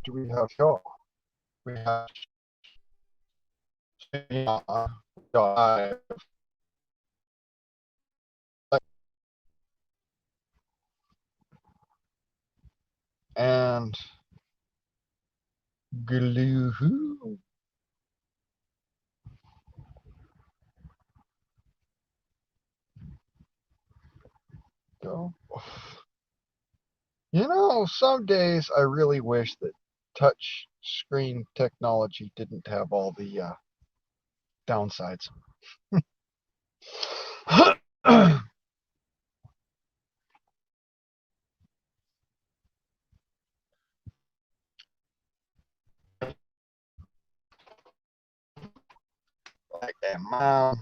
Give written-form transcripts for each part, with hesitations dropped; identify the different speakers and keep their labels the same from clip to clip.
Speaker 1: What do we have here? We have dive and glue. Go. You know, some days I really wish that touch screen technology didn't have all the downsides. Like a mild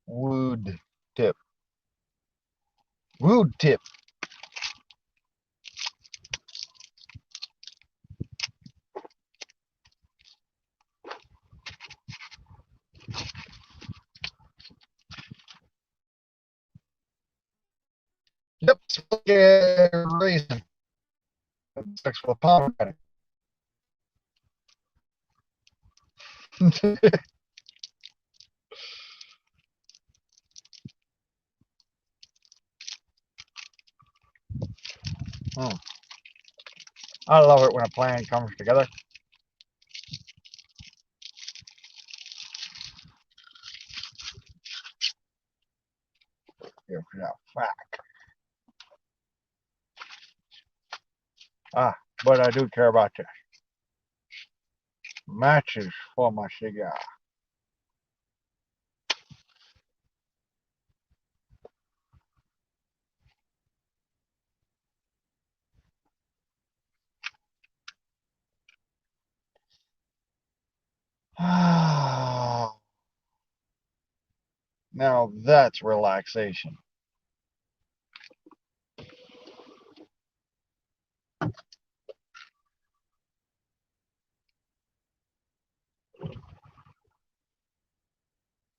Speaker 1: wood tip. Wood tip. Yep, like a raisin. Sexual pomegranate. Mm. I love it when a plan comes together. Here's that fact. Ah, but I do care about this. Matches for my cigar. Now that's relaxation.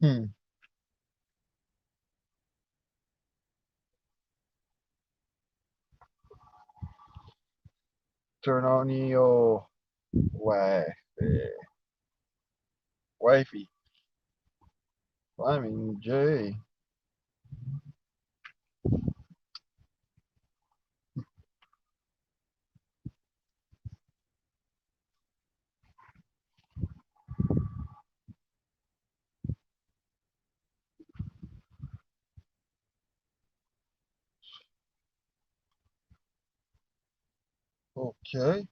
Speaker 1: Hmm. Turn on your wife, wifey. Climbing J. Okay.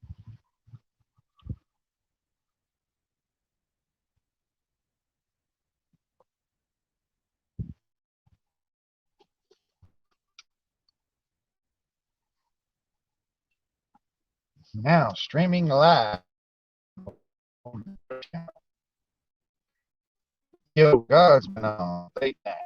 Speaker 1: Now streaming live. Yo, Guardsmanom. Take that.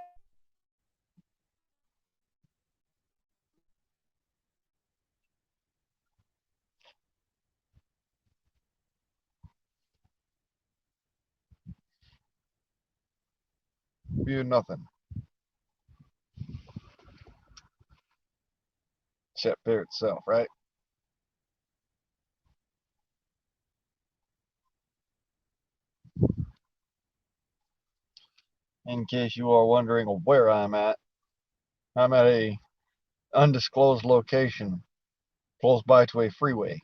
Speaker 1: View nothing. Except there itself, right? In case you are wondering where I'm at a undisclosed location close by to a freeway.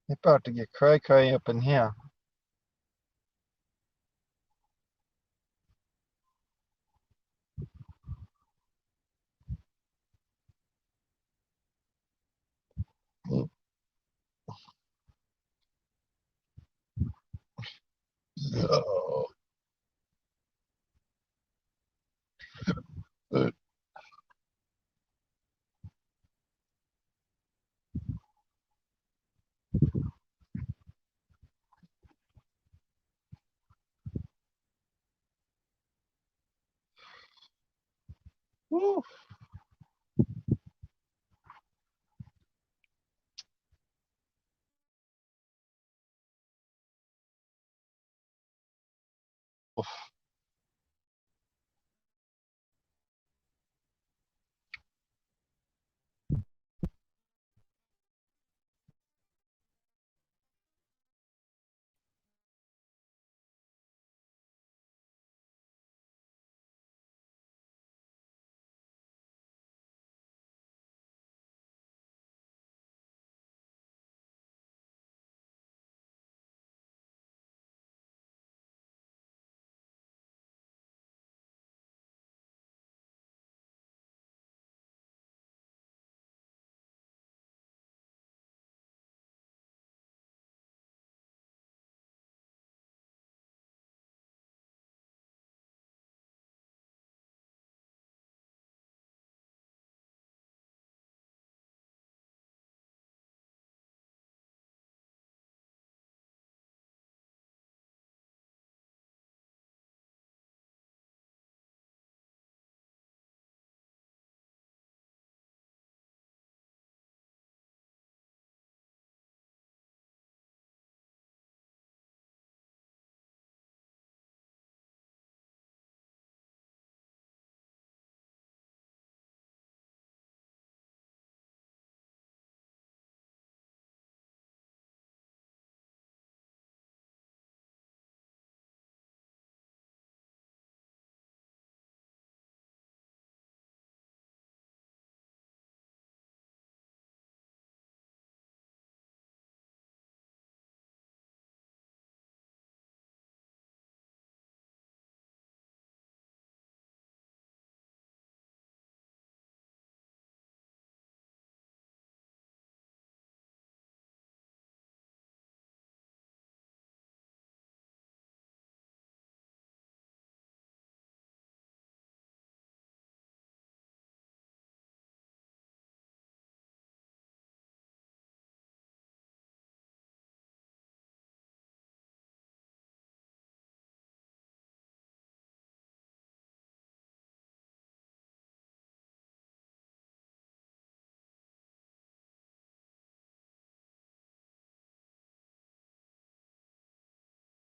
Speaker 1: It's about to get cray cray up in here. Woo.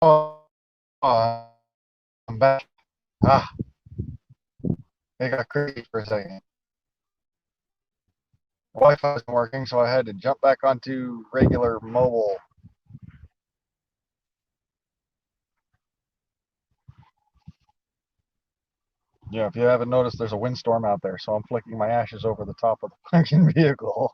Speaker 1: Oh, I'm back. Ah, it got crazy for a second. Wi-Fi wasn't working, so I had to jump back onto regular mobile. Yeah, if you haven't noticed, there's a windstorm out there, so I'm flicking my ashes over the top of the fucking vehicle.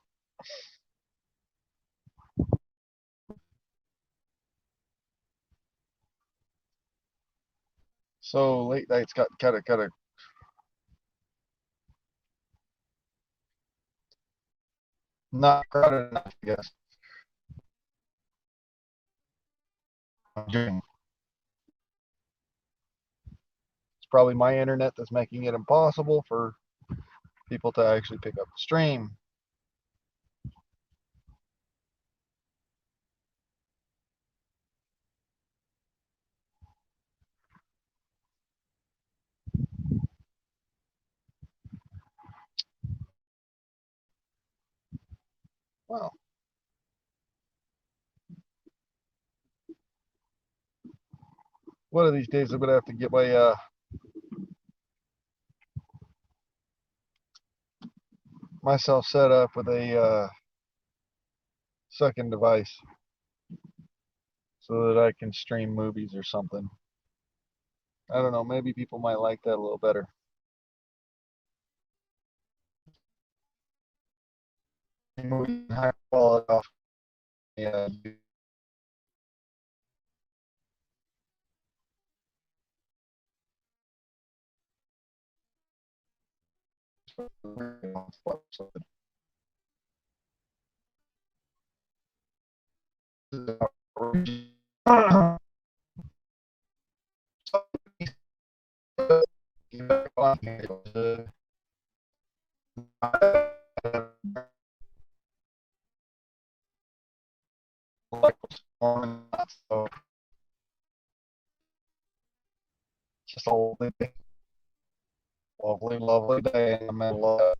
Speaker 1: So late nights got kind of not crowded enough, I guess. It's probably my internet that's making it impossible for people to actually pick up the stream. Well, one of these days I'm gonna have to get my myself set up with a second device so that I can stream movies or something. I don't know. Maybe people might like that a little better. Movie high quality off. Yeah, just a whole thing. Lovely, lovely day in the middle of it.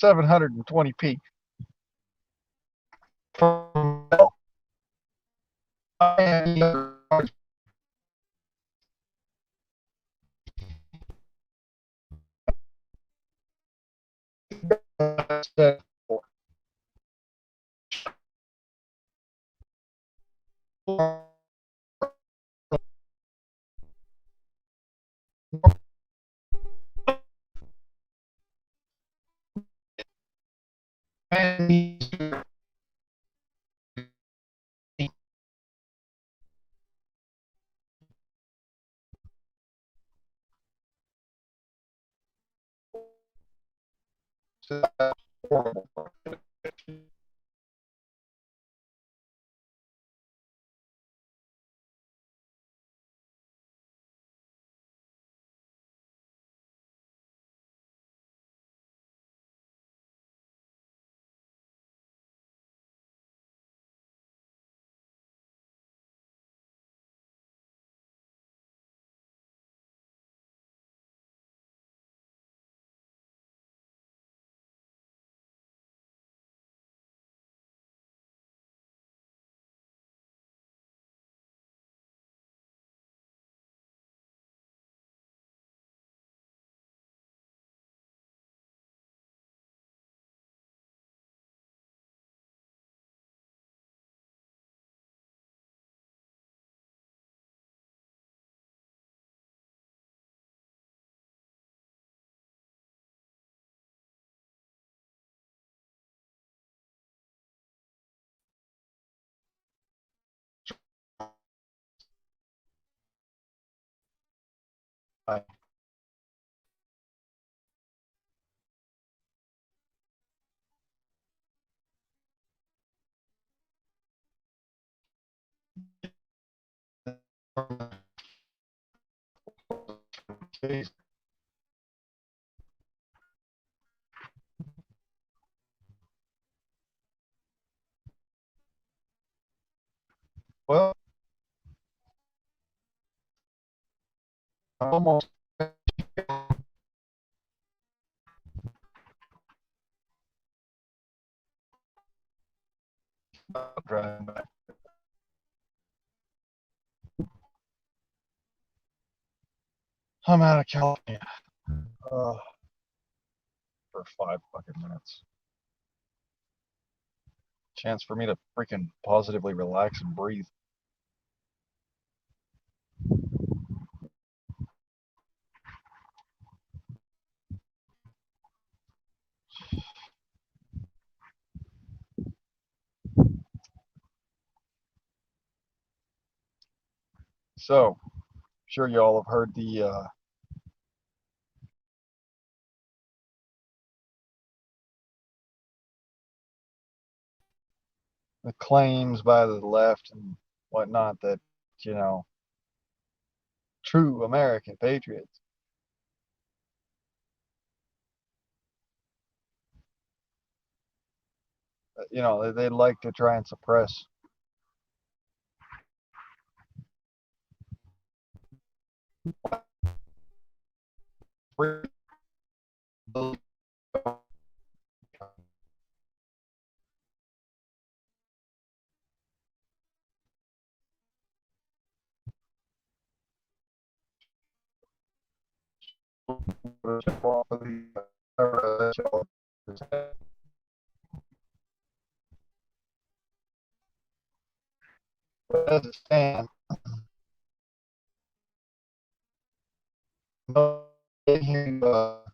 Speaker 1: 720p. Well, I'm almost driving back. I'm out of California for 5 fucking minutes. Chance for me to freaking positively relax and breathe. So, sure y'all have heard the claims by the left and whatnot that, you know, true American patriots, you know, they like to try and suppress freedom. As it stands, no hearing about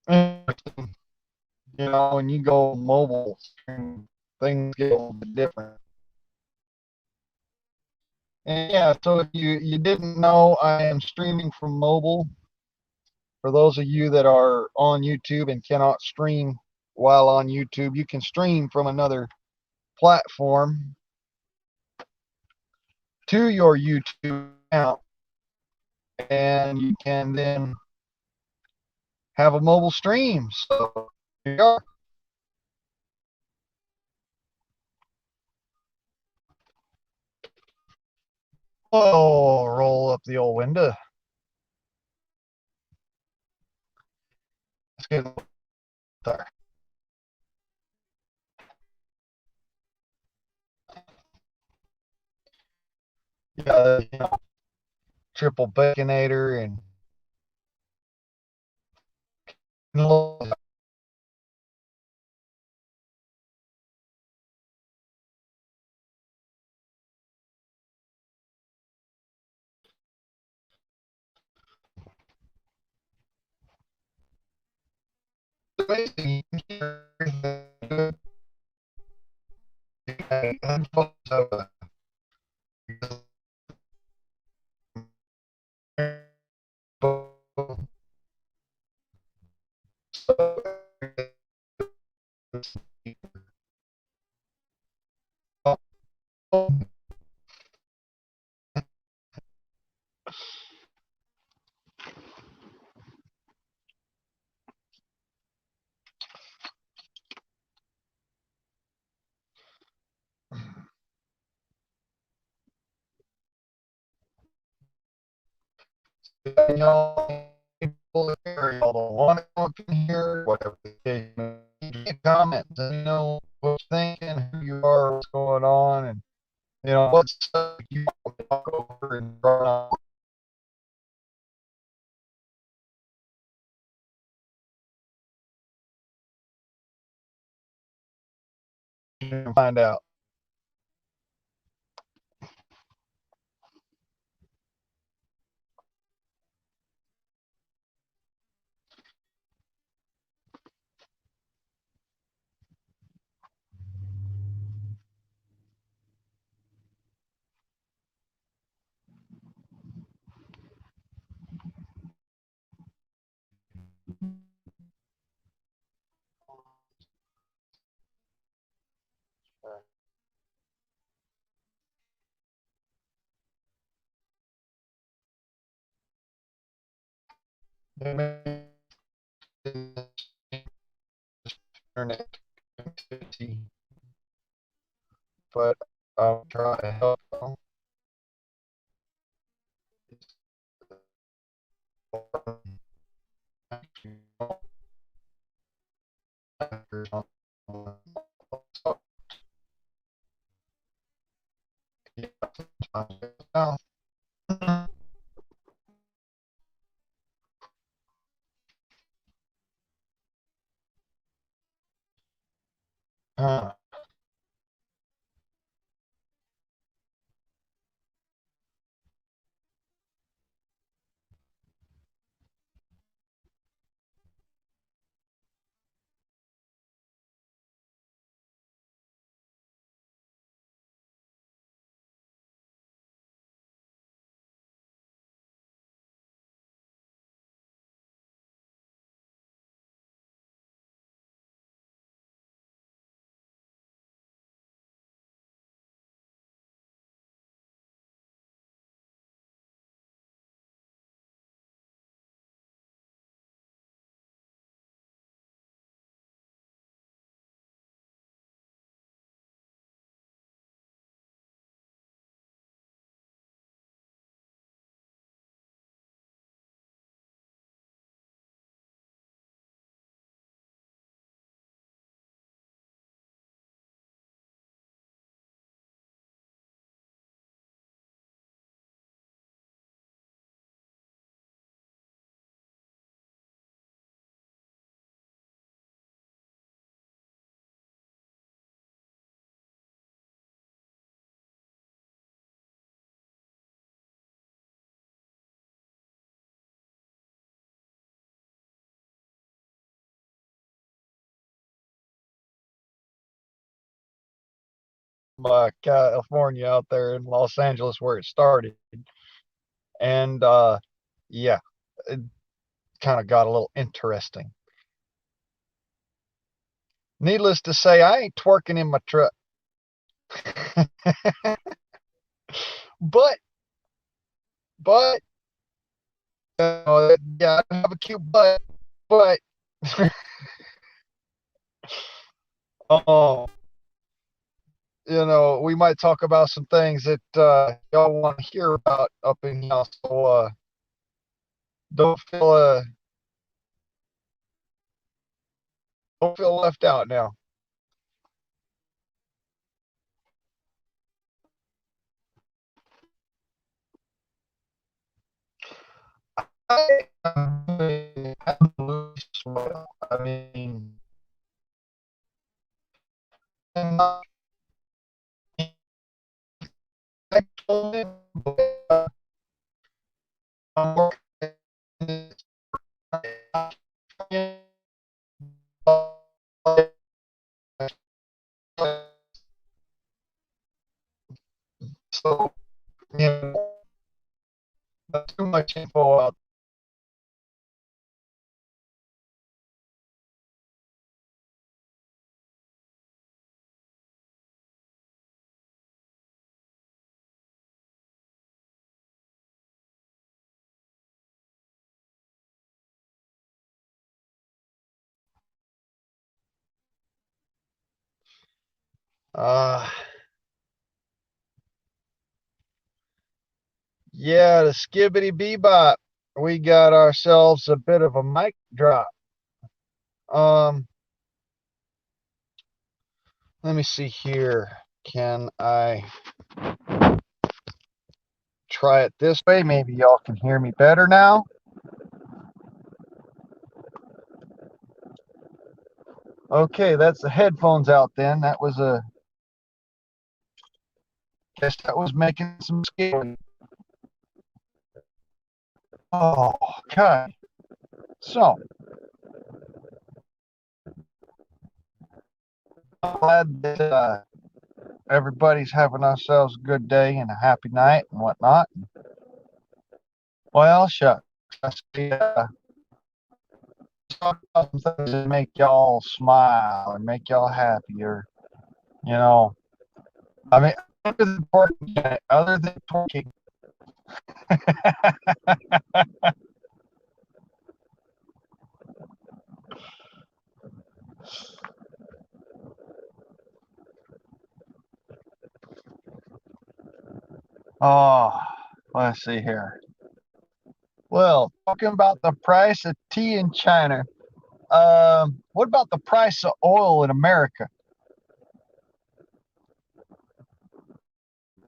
Speaker 1: interesting. When you go mobile, things get a little bit different. And yeah, so if you didn't know, I am streaming from mobile. For those of you that are on YouTube and cannot stream while on YouTube, you can stream from another platform to your YouTube account, and you can then have a mobile stream. So here you are. Oh, roll up the old window. Let's get there. Yeah, triple baconator and basically people here, y'all don't want to come up in here, whatever the case may be. Get comments and what you're thinking, who you are, what's going on, and what stuff you want to talk over and run and find out. Internet connectivity, but I'll try to help them. Uh, California out there in Los Angeles where it started. And yeah, it kind of got a little interesting. Needless to say, I ain't twerking in my truck. but but yeah, I have a cute butt, but oh, we might talk about some things that y'all want to hear about up in here. So don't feel uh, don't feel left out now. I am doing well. I mean, I'm not actually, but I'm working. So, not too much info out. Uh, yeah, the skibbity bebop. We got ourselves a bit of a mic drop. Um, let me see here. Can I try it this way? Maybe y'all can hear me better now. Okay, that's the headphones out then. That was a guess that was making some skill. Oh, okay. So I'm glad that everybody's having ourselves a good day and a happy night and whatnot. Well, shucks. I see, talk about some things that make y'all smile and make y'all happier. You know, I mean, other than twerking. Oh, let's see here. Well, talking about the price of tea in China. What about the price of oil in America?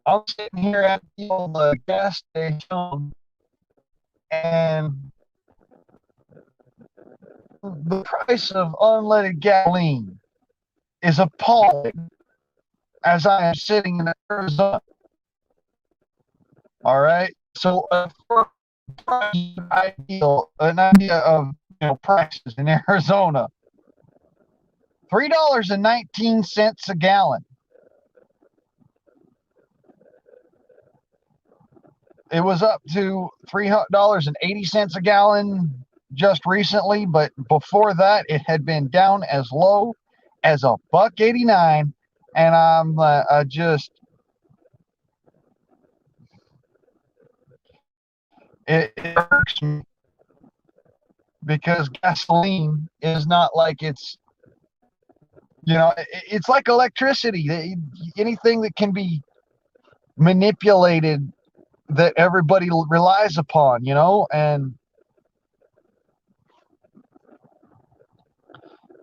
Speaker 1: I'm sitting here at the old gas station, and the price of unleaded gasoline is appalling as I am sitting in Arizona. All right. So for an idea of prices in Arizona, $3.19 a gallon. It was up to $3.80 a gallon just recently, but before that, it had been down as low as a buck 89, and I'm just it irks me because gasoline is not like it's like electricity. Anything that can be manipulated that everybody relies upon, and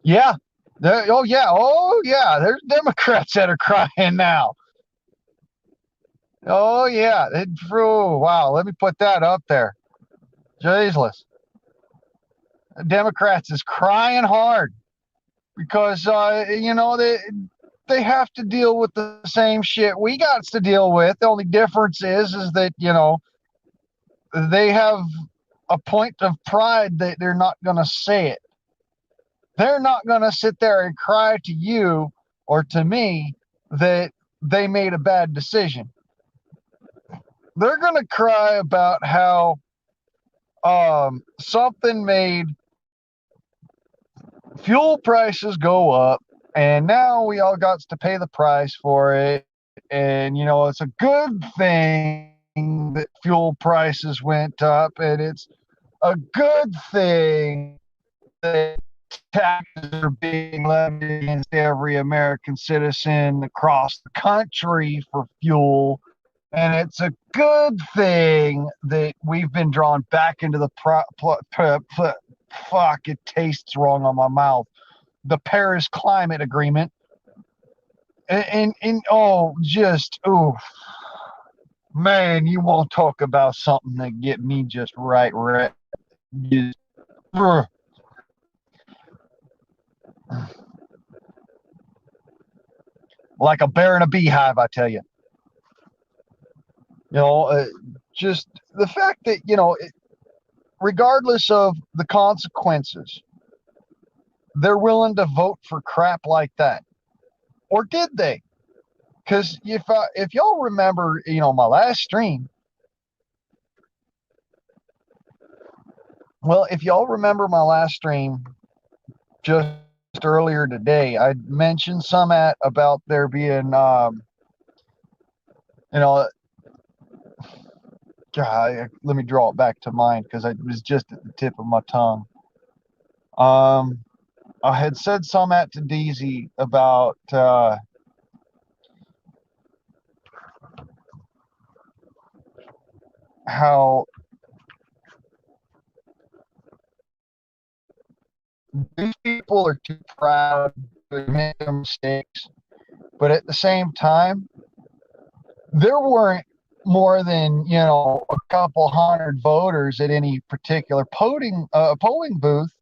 Speaker 1: yeah, there's Democrats that are crying now. Oh yeah, wow, let me put that up there. Jesus, Democrats is crying hard because they have to deal with the same shit we got to deal with. The only difference is that they have a point of pride that they're not going to say it. They're not going to sit there and cry to you or to me that they made a bad decision. They're going to cry about how something made fuel prices go up, and now we all got to pay the price for it. And, it's a good thing that fuel prices went up, and it's a good thing that taxes are being levied against every American citizen across the country for fuel. And it's a good thing that we've been drawn back into the fuck, it tastes wrong on my mouth. The Paris Climate Agreement. And oh, man, you won't talk about something that get me just right. Just, like a bear in a beehive, I tell you. Just the fact that, regardless of the consequences, they're willing to vote for crap like that. Or did they? Because if y'all remember, my last stream, if y'all remember my last stream just earlier today, I mentioned about there being, God, let me draw it back to mind because it was just at the tip of my tongue. I had said some to DZ about how these people are too proud to make mistakes, but at the same time, there weren't more than a couple hundred voters at any particular polling booth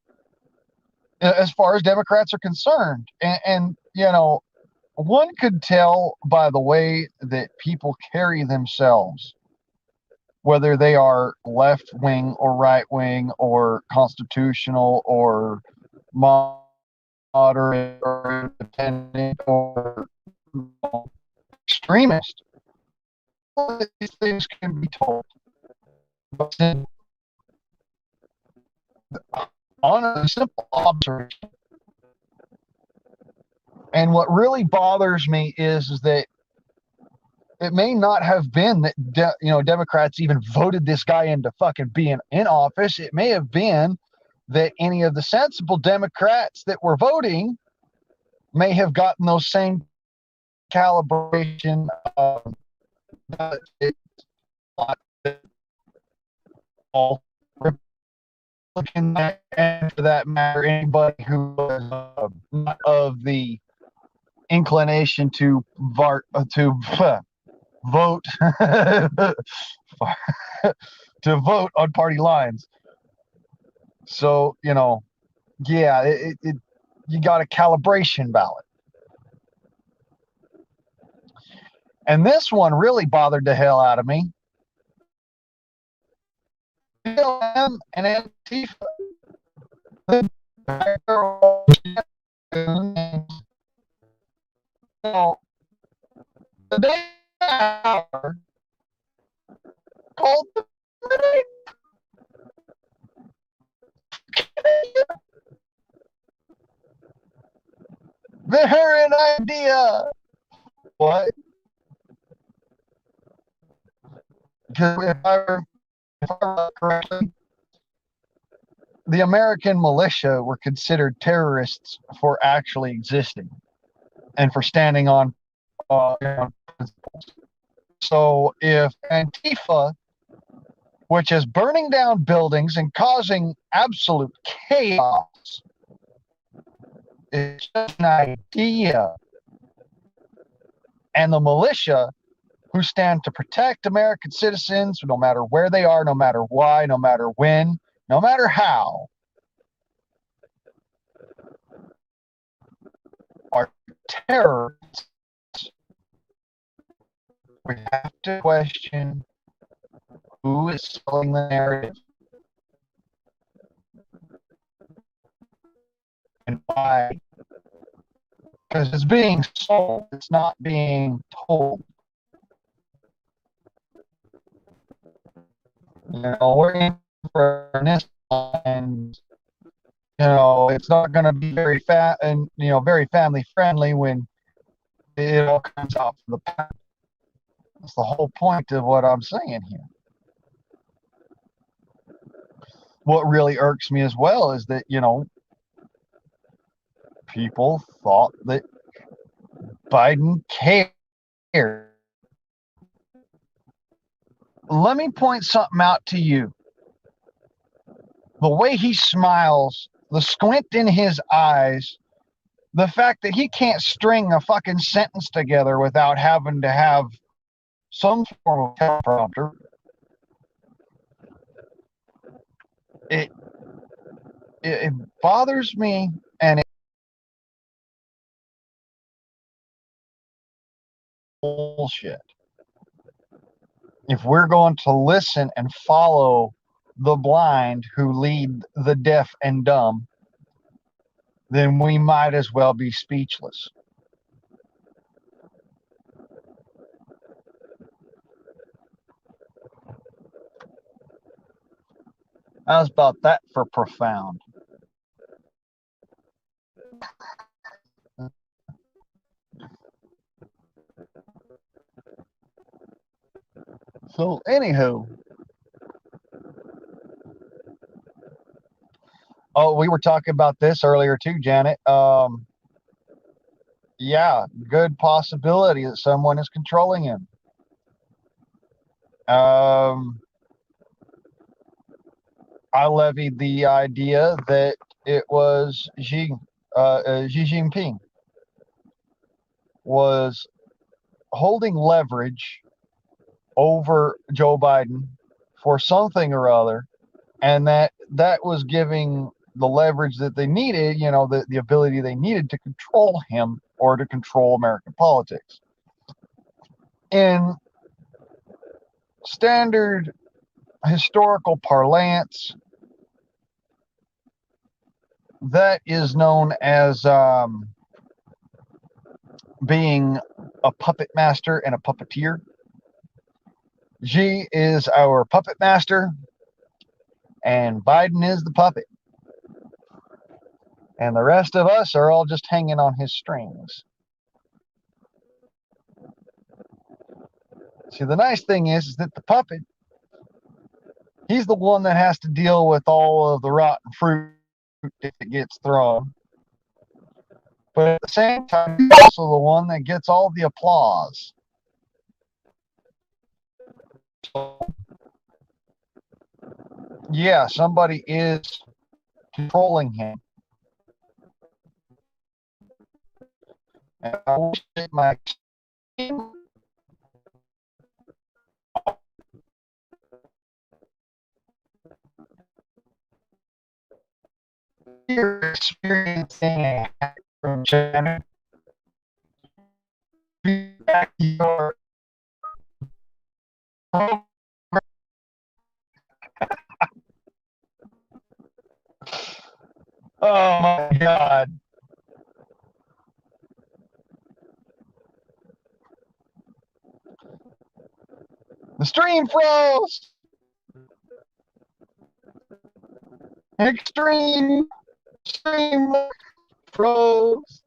Speaker 1: as far as Democrats are concerned, and one could tell by the way that people carry themselves, whether they are left wing or right wing or constitutional or moderate or independent or extremist. All these things can be told. But on a simple observation. And what really bothers me is that it may not have been that Democrats even voted this guy into fucking being in office. It may have been that any of the sensible Democrats that were voting may have gotten those same calibration of all Republican, and for that matter, anybody who was not of the inclination to vote to vote on party lines. So you got a calibration ballot, and this one really bothered the hell out of me. BLM and Antifa, the day after called the they're an idea. What? Because if I remember correctly, the American militia were considered terrorists for actually existing and for standing on principles. So if Antifa, which is burning down buildings and causing absolute chaos, is just an idea, and the militia, who stand to protect American citizens no matter where they are, no matter why, no matter when, no matter how, are terrorists, we have to question who is selling the narrative and why because it's being sold, it's not being told. We're in for this, and it's not going to be very fat and very family friendly when it all comes out for the pack. That's the whole point of what I'm saying here. What really irks me as well is that people thought that Biden cared. Let me point something out to you. The way he smiles, the squint in his eyes, the fact that he can't string a fucking sentence together without having to have some form of teleprompter. It bothers me, and it's bullshit. If we're going to listen and follow the blind who lead the deaf and dumb, then we might as well be speechless. How's about that for profound? So, anywho, we were talking about this earlier too, Janet. Yeah, good possibility that someone is controlling him. I levied the idea that it was Xi Jinping was holding leverage over Joe Biden for something or other, and that was giving the leverage that they needed, the ability they needed to control him or to control American politics. In standard historical parlance, that is known as being a puppet master and a puppeteer. Xi is our puppet master, and Biden is the puppet. And the rest of us are all just hanging on his strings. See, the nice thing is that the puppet, he's the one that has to deal with all of the rotten fruit if it gets thrown. But at the same time, he's also the one that gets all the applause. So, yeah, somebody is controlling him. And I wish that my you're experiencing from China, back your oh my God. The stream froze. Extreme stream froze.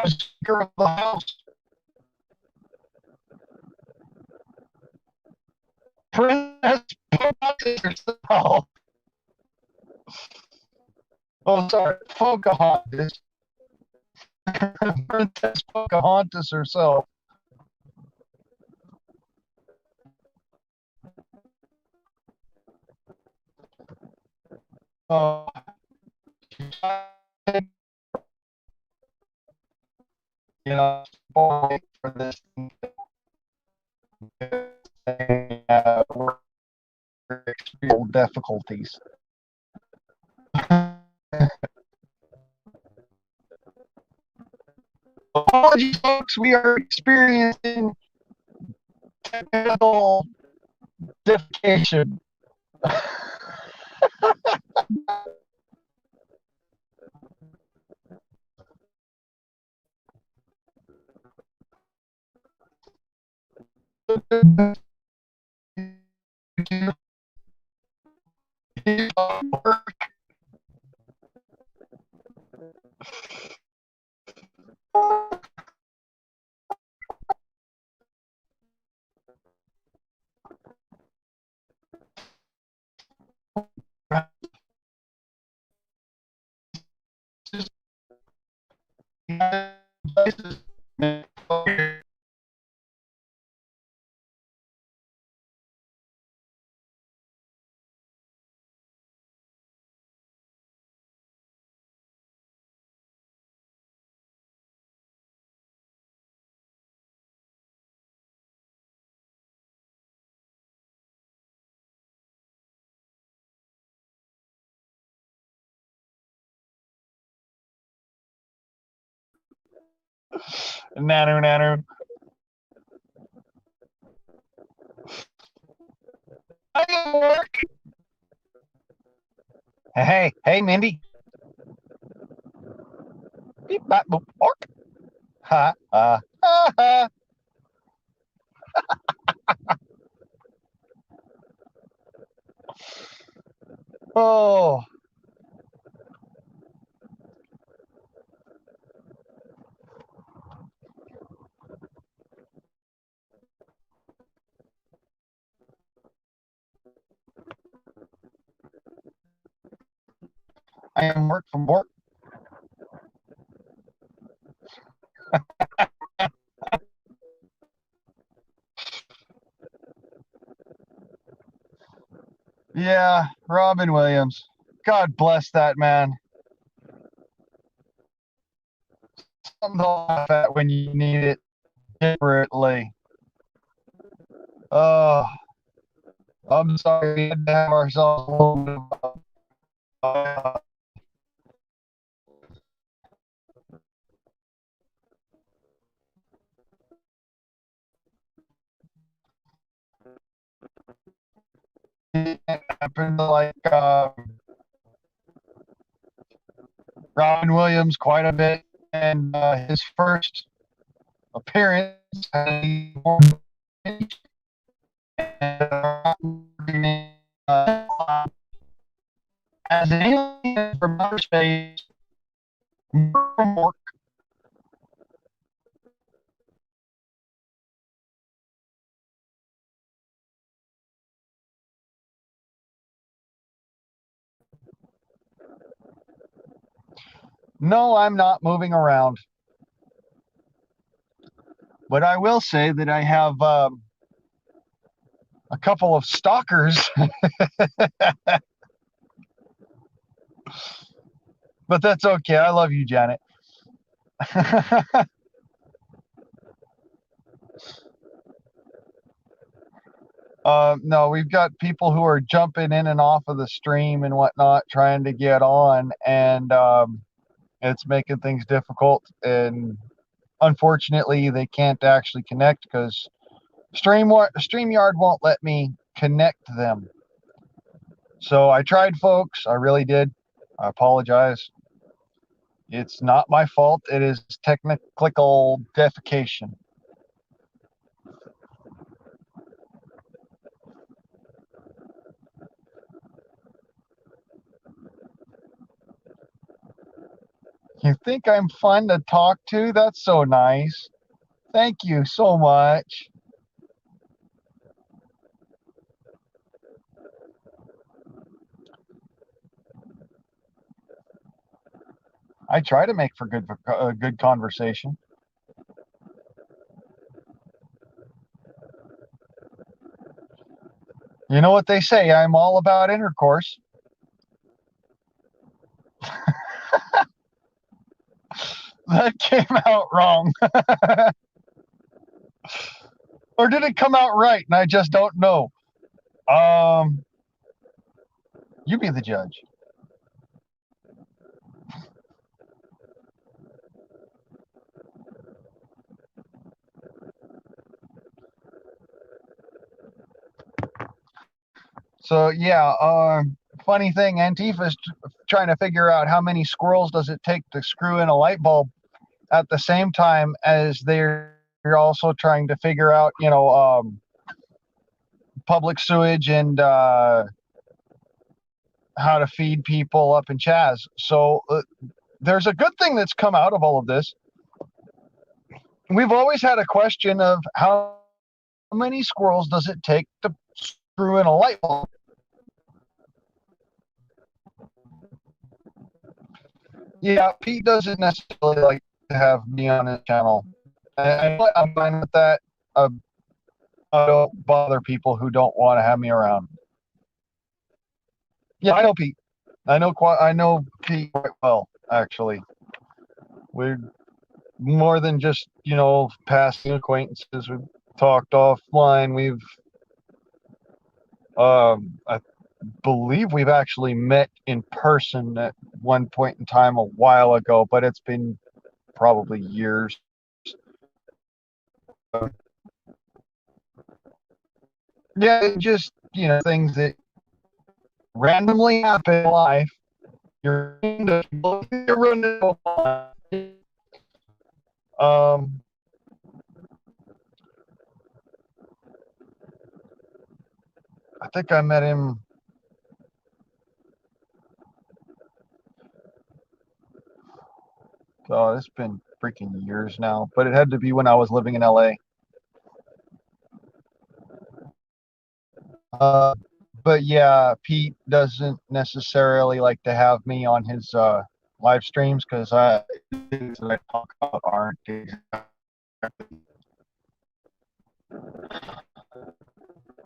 Speaker 1: Speaker of the House. Princess Pocahontas. Oh, sorry, Pocahontas. Princess Pocahontas herself. Uh, for this technical difficulties. Apologies, folks. We are experiencing technical difficulty. Nanu, nanu. Hey, Mindy. Beep, bop, boop, ork. Ha, ha, ha, ha. Oh. I am work from work. Yeah, Robin Williams. God bless that man. Something to laugh at when you need it desperately. Oh, I'm sorry we had to have ourselves a little bit of happened to like Robin Williams quite a bit, and his first appearance as an alien from outer space from work. No, I'm not moving around. But I will say that I have a couple of stalkers. But that's okay. I love you, Janet. No, we've got people who are jumping in and off of the stream and whatnot, trying to get on, and it's making things difficult. And unfortunately, they can't actually connect because StreamYard won't let me connect them. So I tried, folks. I really did. I apologize. It's not my fault. It is technical defecation. You think I'm fun to talk to? That's so nice. Thank you so much. I try to make for good conversation. You know what they say, I'm all about intercourse. That came out wrong. Or did it come out right and I just don't know? You be the judge. So yeah, funny thing, Antifa's trying to figure out how many squirrels does it take to screw in a light bulb at the same time as they're also trying to figure out, public sewage and how to feed people up in Chaz. So there's a good thing that's come out of all of this. We've always had a question of how many squirrels does it take to screw in a light bulb? Yeah, Pete doesn't necessarily like to have me on his channel. I'm fine with that. Uh, I don't bother people who don't want to have me around. Yeah, I know Pete. I know Pete quite well, actually. We're more than just, passing acquaintances. We've talked offline. I believe we've actually met in person at one point in time a while ago, but it's been probably years. Yeah, just, things that randomly happen in life. You're running um I think I met him. Oh, it's been freaking years now, but it had to be when I was living in LA. Uh, but yeah, Pete doesn't necessarily like to have me on his live streams because things that I talk about aren't exactly.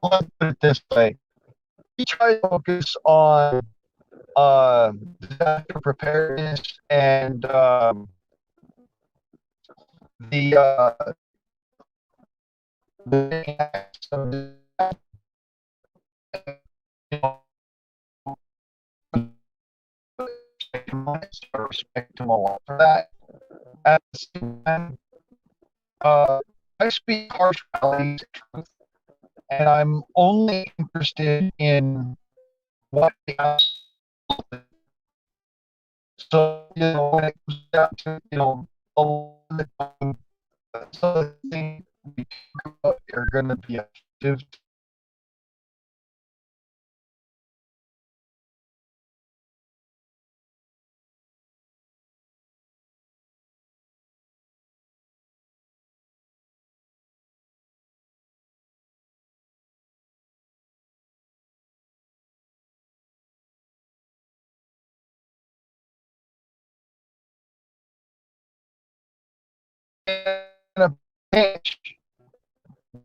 Speaker 1: Let's put it this way: he tries to focus on disaster preparedness and the the respect him a lot for that. At the same time, I speak harsh realities, and I'm only interested in what so when it comes down to a lot of the time, some of the things we talk about are going to be effective.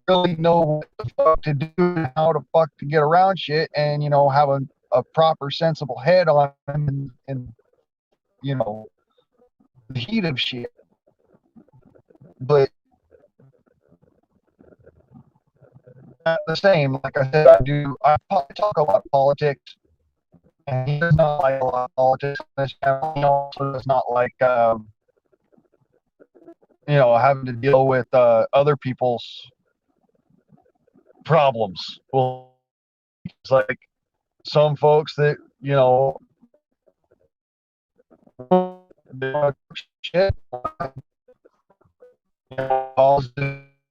Speaker 1: Really know what the fuck to do and how to fuck to get around shit, and have a proper sensible head on them, and the heat of shit. But the same, like I said, I talk a lot of politics, and he does not like a lot of politics on this channel. He also does not like having to deal with other people's problems. Well, it's like some folks that shit, cause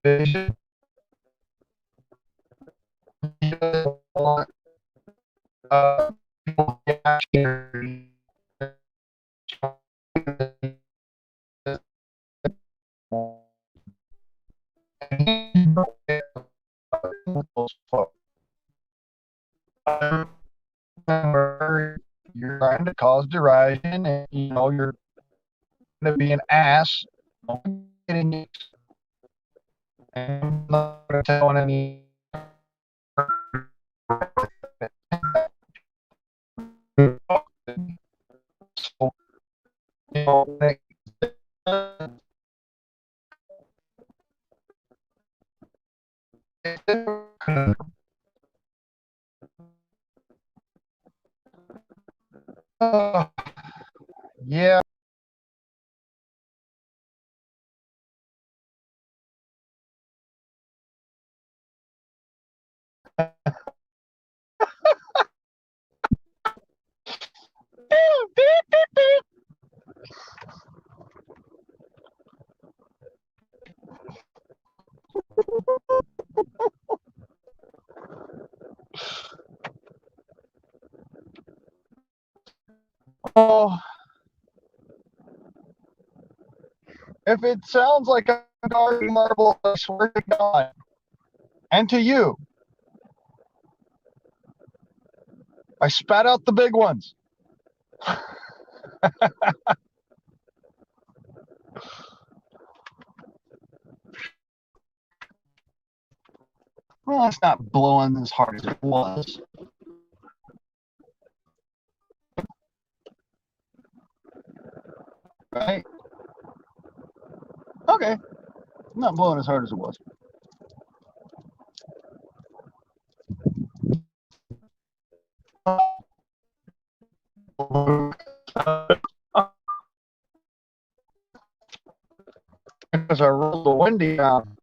Speaker 1: division. He doesn't want people to get you're trying to cause derision, and you're going to be an ass. I'm not going to tell any. So, you know, Uh, yeah. Oh, if it sounds like I'm guarding marble, I swear to God, and to you, I spat out the big ones. Well, it's not blowing as hard as it was, right? Okay, not blowing as hard as it was. Because I rolled the windy down.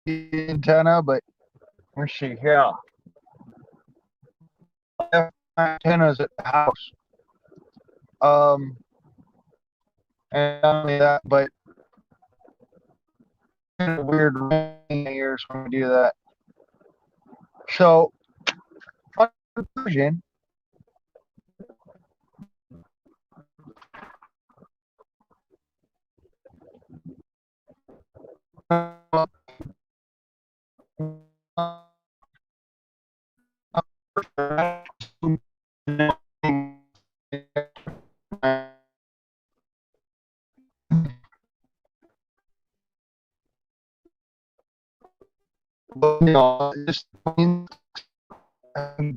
Speaker 1: Antenna, but let's see here. I have antennas at the house. Um, and not only that, but weird ringing ears when we do that. So, on conclusion, just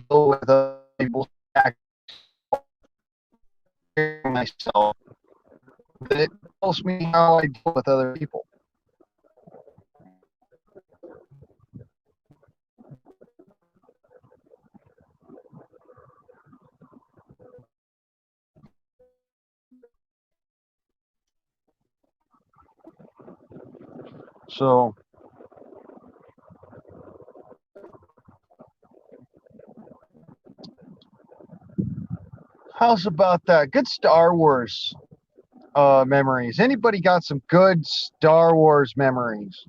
Speaker 1: go with other people's myself. But it tells me how I deal with other people. So, how's about that? Good Star Wars memories. Anybody got some good Star Wars memories?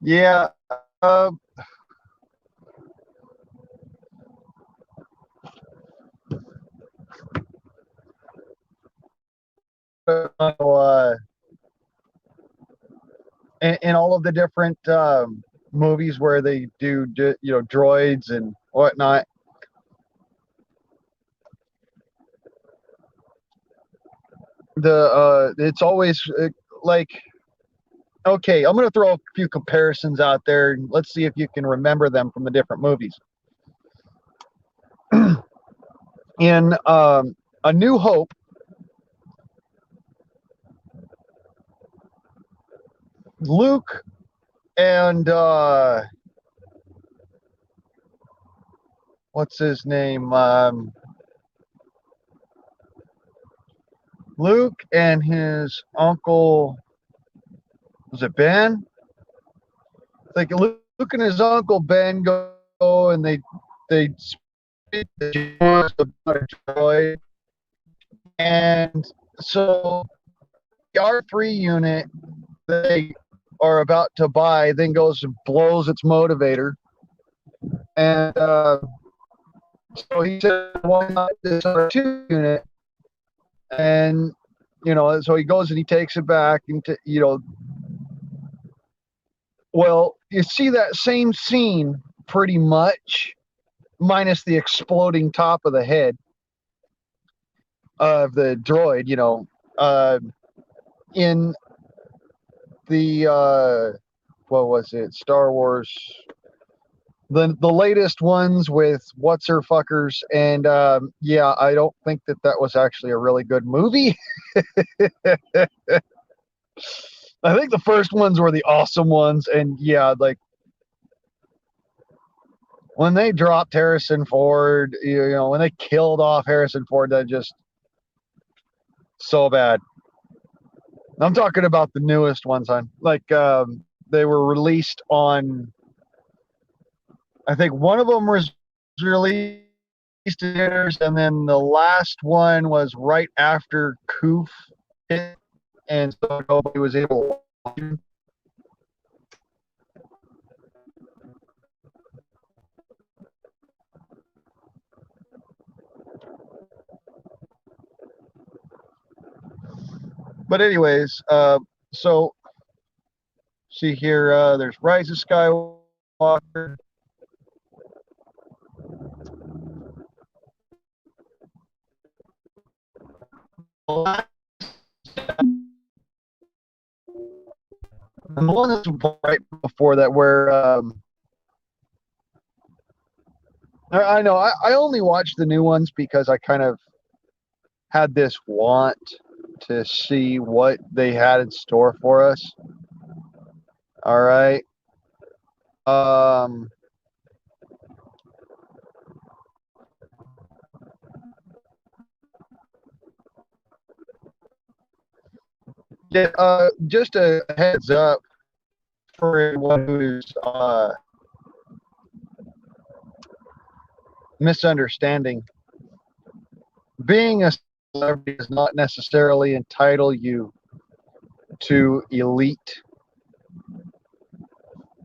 Speaker 1: Yeah. Uh, uh, in all of the different movies where they do, droids and whatnot. It's always like, okay, I'm gonna throw a few comparisons out there and let's see if you can remember them from the different movies. In A New Hope, Luke and what's his name? Luke and his uncle, was it Ben? Like Luke and his uncle Ben go and they speak about a droid, and so the R3 unit they are about to buy then goes and blows its motivator, and So he said, why not this other 2 unit? And, so he goes and he takes it back and, well, you see that same scene pretty much, minus the exploding top of the head of the droid, in the, what was it, Star Wars, the latest ones with what's her fuckers, and yeah, I don't think that was actually a really good movie. I think the first ones were the awesome ones, and yeah, like when they dropped Harrison Ford, when they killed off Harrison Ford, that just so bad. I'm talking about the newest ones, on like they were released on, I think one of them was released in theaters, and then the last one was right after Coof hit, and so nobody was able to watch it. But anyways, so see here, there's Rise of Skywalker. And the one that's right before that, where I know I only watched the new ones because I kind of had this want to see what they had in store for us. All right. Um, yeah, just a heads up for anyone who's misunderstanding. Being a celebrity does not necessarily entitle you to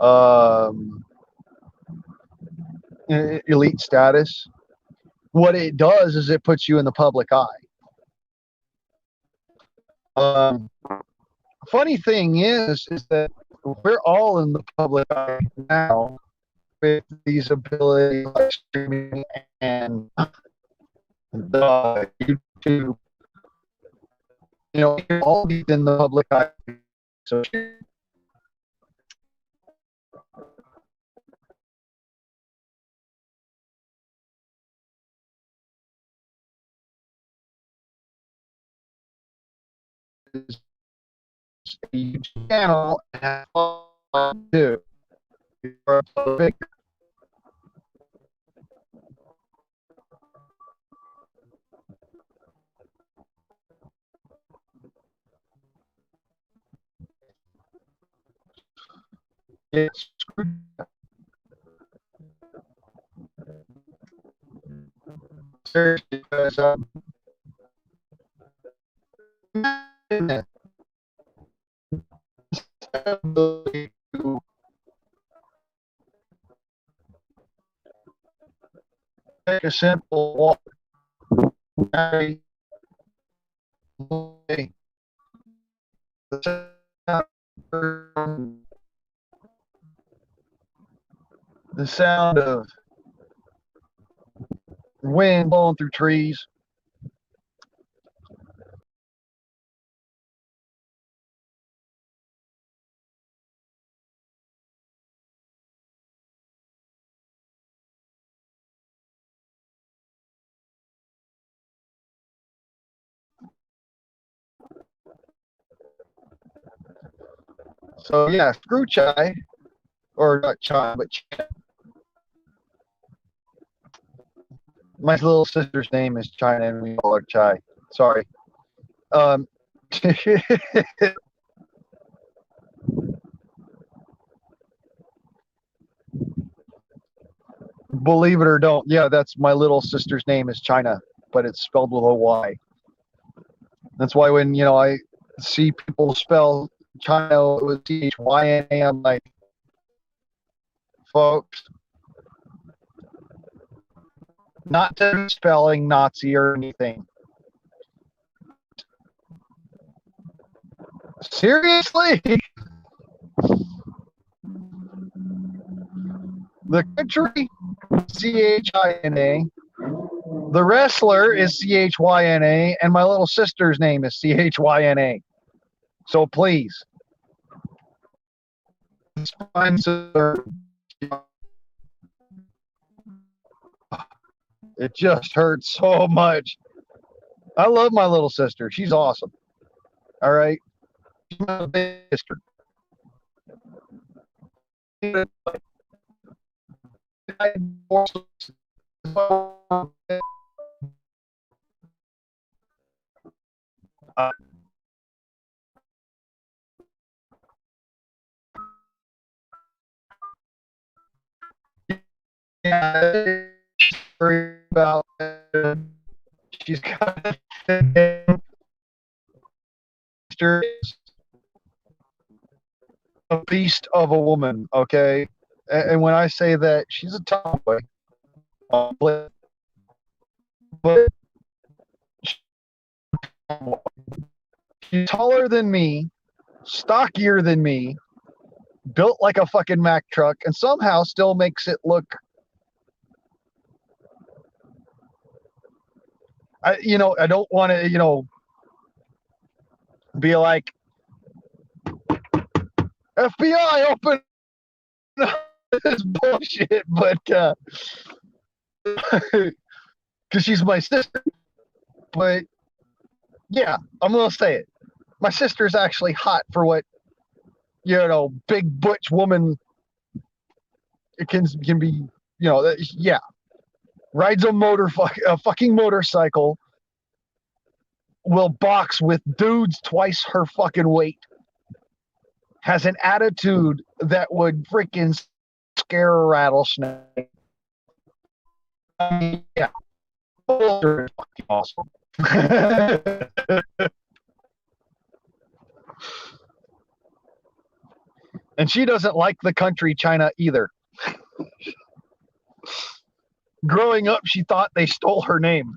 Speaker 1: um, elite status. What it does is it puts you in the public eye. Funny thing is that we're all in the public eye now with these abilities like streaming and the YouTube. We're all in the public eye. So a YouTube channel and too. It's because take a simple walk. The sound of wind blowing through trees. So yeah, screw chai, or not chai, but chai. My little sister's name is China, and we call her Chai. Sorry. Um, believe it or don't, yeah, that's my little sister's name is China, but it's spelled with a Y. That's why when I see people spell China with CHYNA, I'm like, folks, Not to spelling Nazi or anything. Seriously? The country, China. The wrestler is Chyna, and my little sister's name is Chyna. So please, it just hurts so much. I love my little sister. She's awesome. All right. She's my big sister. Yeah, about she's got a beast of a woman, okay? And when I say that, she's a tomboy, but she's taller than me, stockier than me, built like a fucking Mack truck, and somehow still makes it look. I don't want to, be like, FBI, open this bullshit, but because she's my sister. But yeah, I'm gonna say it. My sister's actually hot for what big butch woman it can be. Yeah, rides a fucking motorcycle, will box with dudes twice her fucking weight, has an attitude that would freaking scare a rattlesnake. Yeah, fucking awesome. And she doesn't like the country China either. Growing up, she thought they stole her name.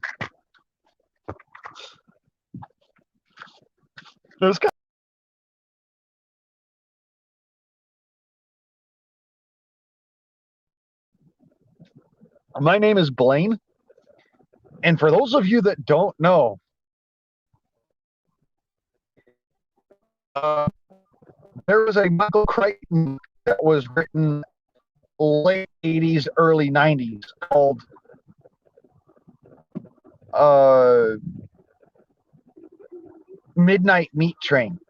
Speaker 1: It was kind of, my name is Blaine. And for those of you that don't know, there was a Michael Crichton that was written late 80s, early 90s called Midnight Meat Train.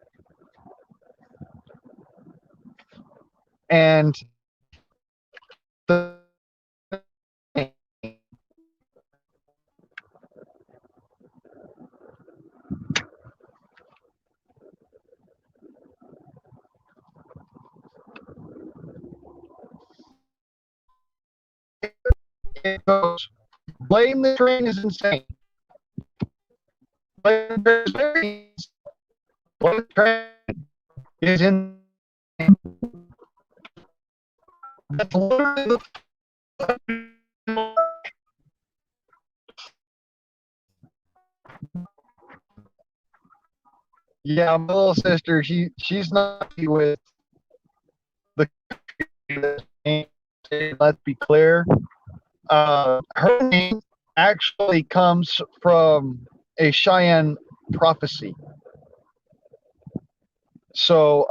Speaker 1: And the it goes, blame the train is insane. Blame the train is insane. That's literally the yeah, my little sister, she's not with the let's be clear. Her name actually comes from a Cheyenne prophecy. So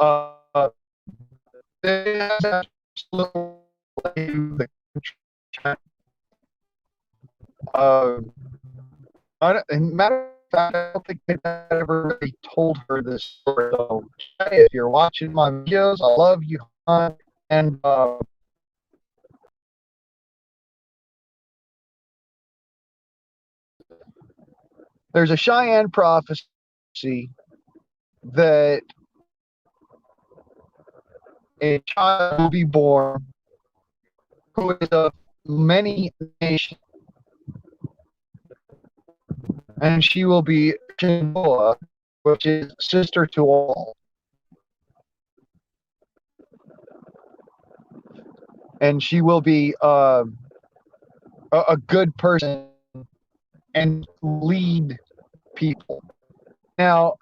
Speaker 1: matter of fact, I don't think they ever really told her this story. So, if you're watching my videos, I love you, hon, and there's a Cheyenne prophecy that a child will be born who is of many nations, and she will be Shinoa, which is sister to all. And she will be a good person and lead people. Now,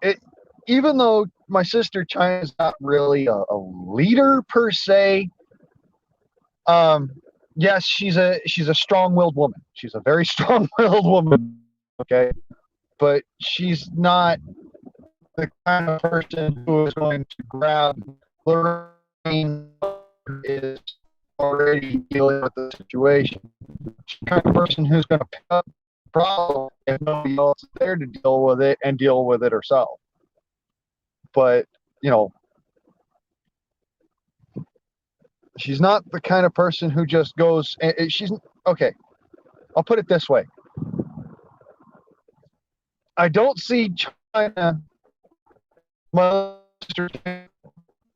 Speaker 1: it, even though my sister China is not really a leader per se, um, yes, she's a strong-willed woman. She's a very strong-willed woman. Okay, but she's not the kind of person who is going to grab Lorraine is already dealing with the situation. She's the kind of person who's going to pick up the problem if nobody else is there to deal with it and deal with it herself. But, you know, she's not the kind of person who just goes, she's, okay, I'll put it this way. I don't see China, my sister,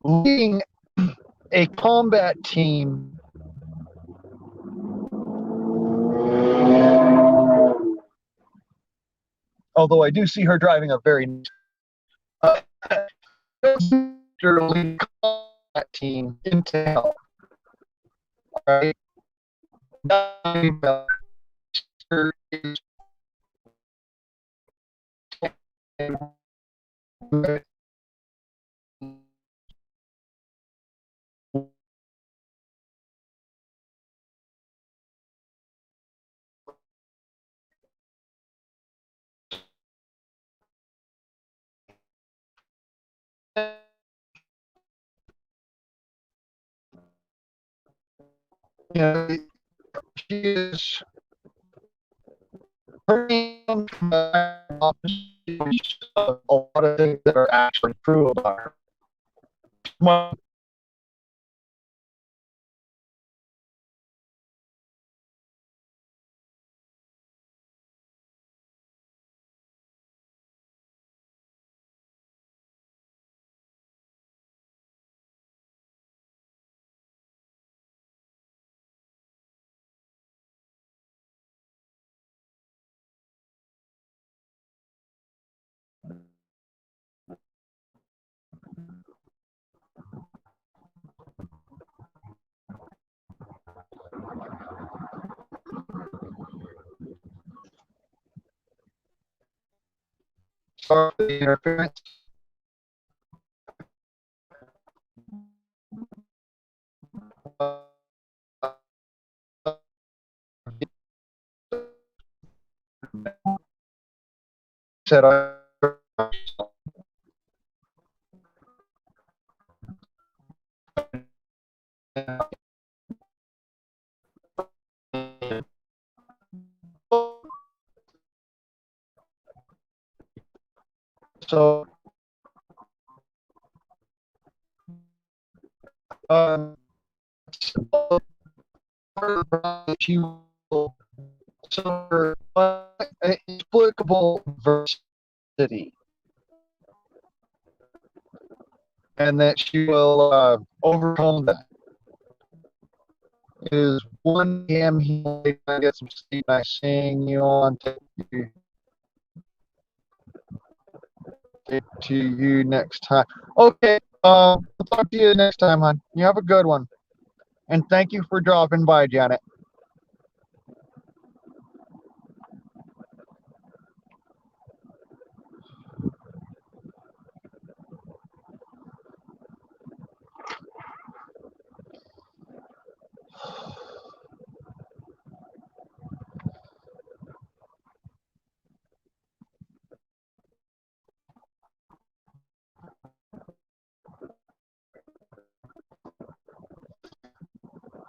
Speaker 1: leading a combat team although I do see her driving a very lead combat team into hell. Right? You know, she is her a lot of things that are actually true about her. Sorry for the interference. Said I so um she will suffer inexplicable adversity, and that she will overcome that. It is 1 p.m. here. I get some sleep. Nice seeing you on to you next time. Okay, I'll talk to you next time, hon. You have a good one. And thank you for dropping by, Janet.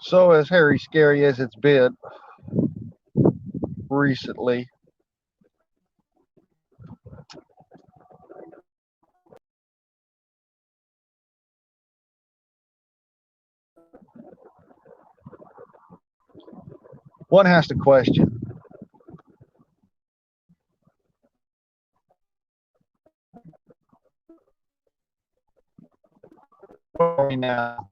Speaker 1: So, as Harry scary as it's been recently, one has to question. Now,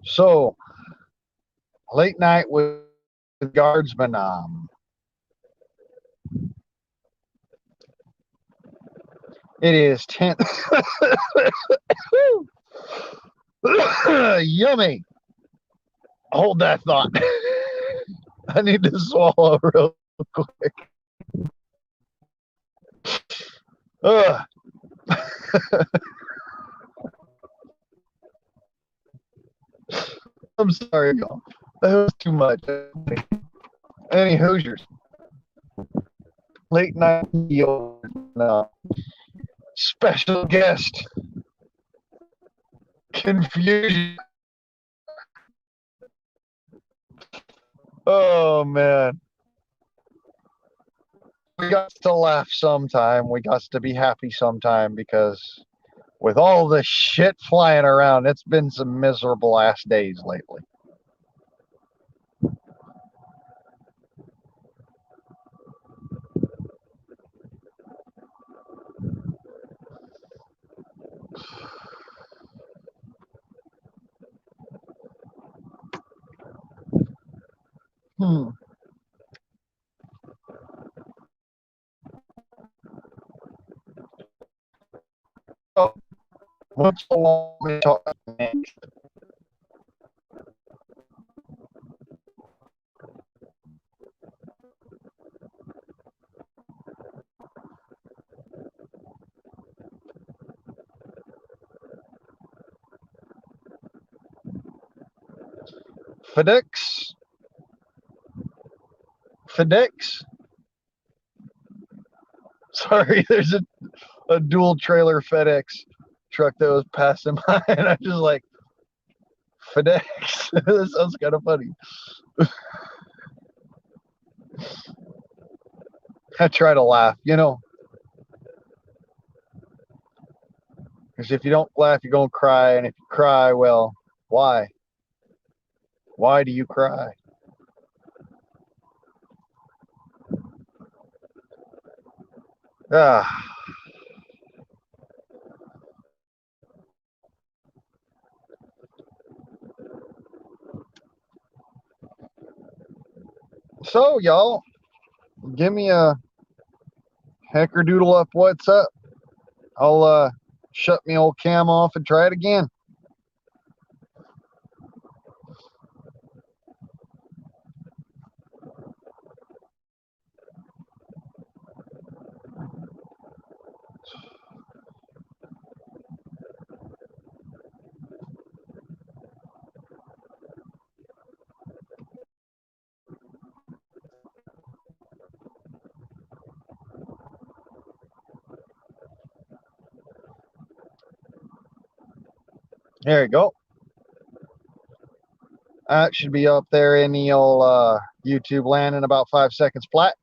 Speaker 1: So, late night with Guardsmanom. It is 10. Yummy. Hold that thought. I need to swallow real quick. I'm sorry, y'all. That was too much. Any Hoosiers. Late night meal. Special guest. Confusion. Oh, man. We got to laugh sometime. We got to be happy sometime because with all the shit flying around, it's been some miserable ass days lately. Hmm. Oh, what's the long we talk next? FedEx? FedEx? Sorry, there's a dual trailer FedEx truck that was passing by, and I'm just like, FedEx? That sounds kind of funny. I try to laugh, because if you don't laugh, you're going to cry, and if you cry, well, why? Why do you cry? Ah. So, y'all, give me a hecker doodle up what's up. I'll shut me old cam off and try it again. There you go. That should be up there in the old YouTube land in about 5 seconds flat.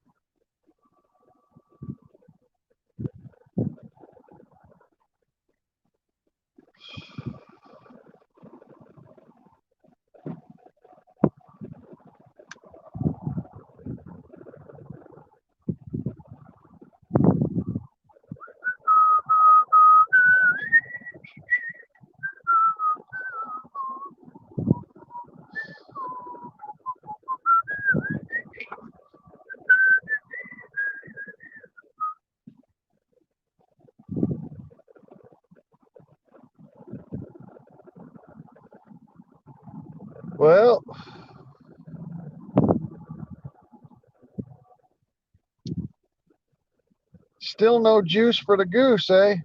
Speaker 1: Well, still no juice for the goose, eh?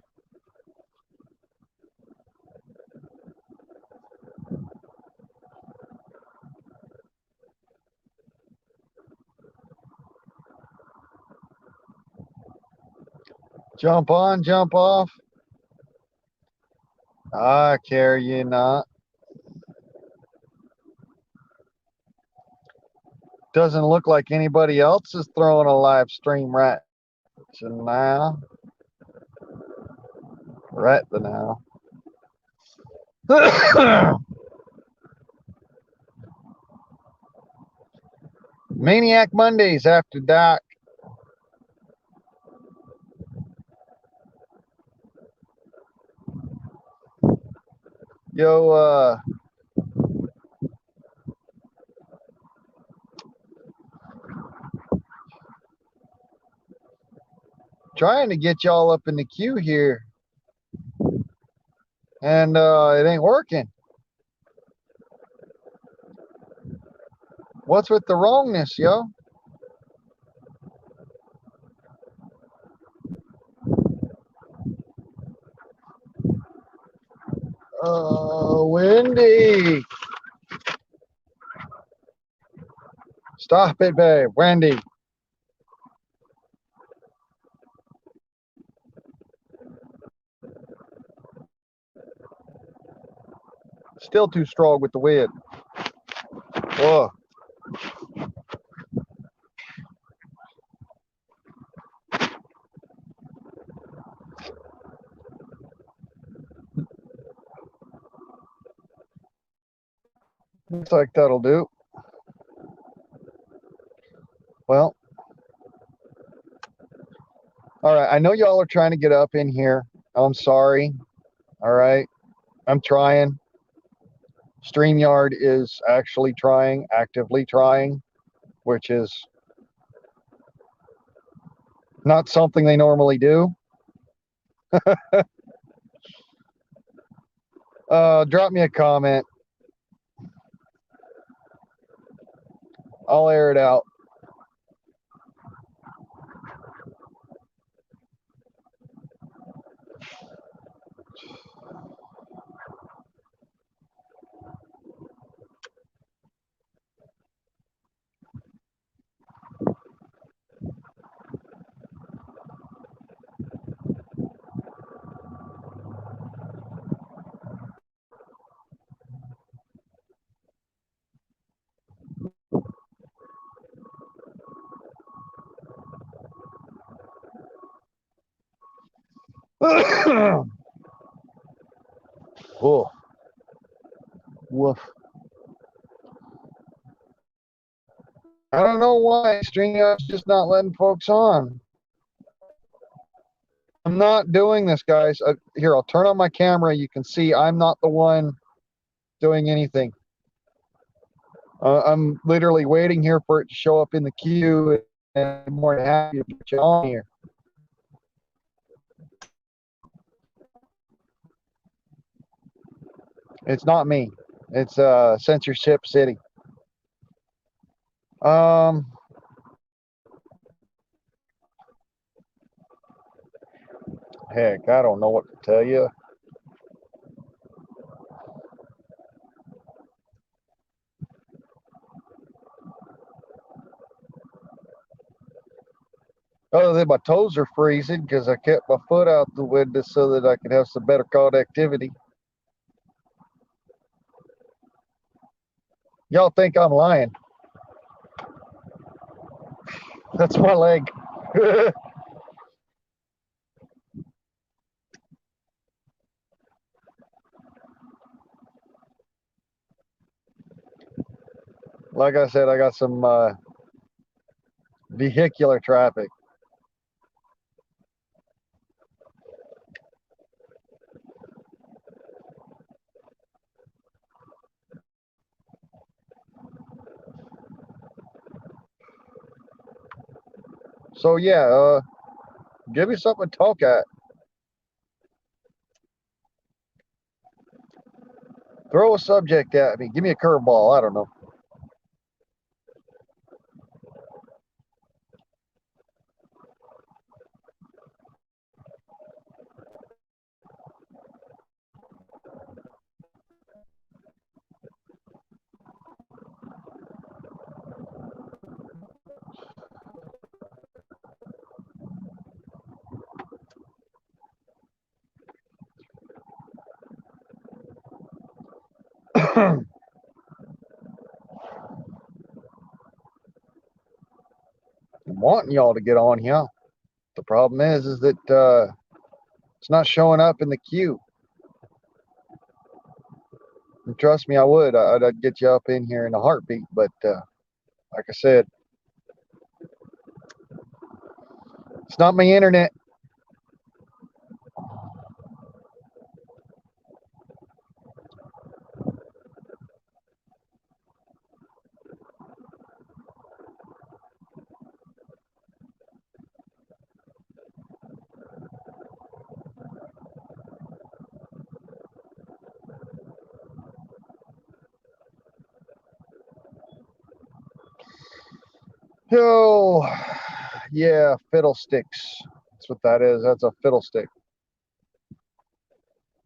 Speaker 1: Jump on, jump off. I care you not. Doesn't look like anybody else is throwing a live stream right now. Right now. Maniac Mondays after dark. Yo, trying to get y'all up in the queue here, and it ain't working. What's with the wrongness, yo? Wendy. Stop it, babe. Wendy. Still too strong with the wind. Oh. Looks like that'll do. Well. All right. I know y'all are trying to get up in here. I'm sorry. All right. I'm trying. StreamYard is actually trying, actively trying, which is not something they normally do. Drop me a comment. I'll air it out. Oh, woof. I don't know why StreamYard's just not letting folks on. I'm not doing this, guys. Here, I'll turn on my camera. You can see I'm not the one doing anything. I'm literally waiting here for it to show up in the queue, and I'm more than happy to put you on here. It's not me. It's Censorship City. Heck, I don't know what to tell you. Other than my toes are freezing because I kept my foot out the window so that I could have some better connectivity. Y'all think I'm lying. That's my leg. Like I said, I got some vehicular traffic. So yeah, give me something to talk at. Throw a subject at me. Give me a curveball. I don't know. I'm wanting y'all to get on here. The problem is that it's not showing up in the queue. And trust me, I would. I'd get you up in here in a heartbeat. But like I said, it's not my internet. Oh, yeah, fiddlesticks. That's what that is. That's a fiddlestick.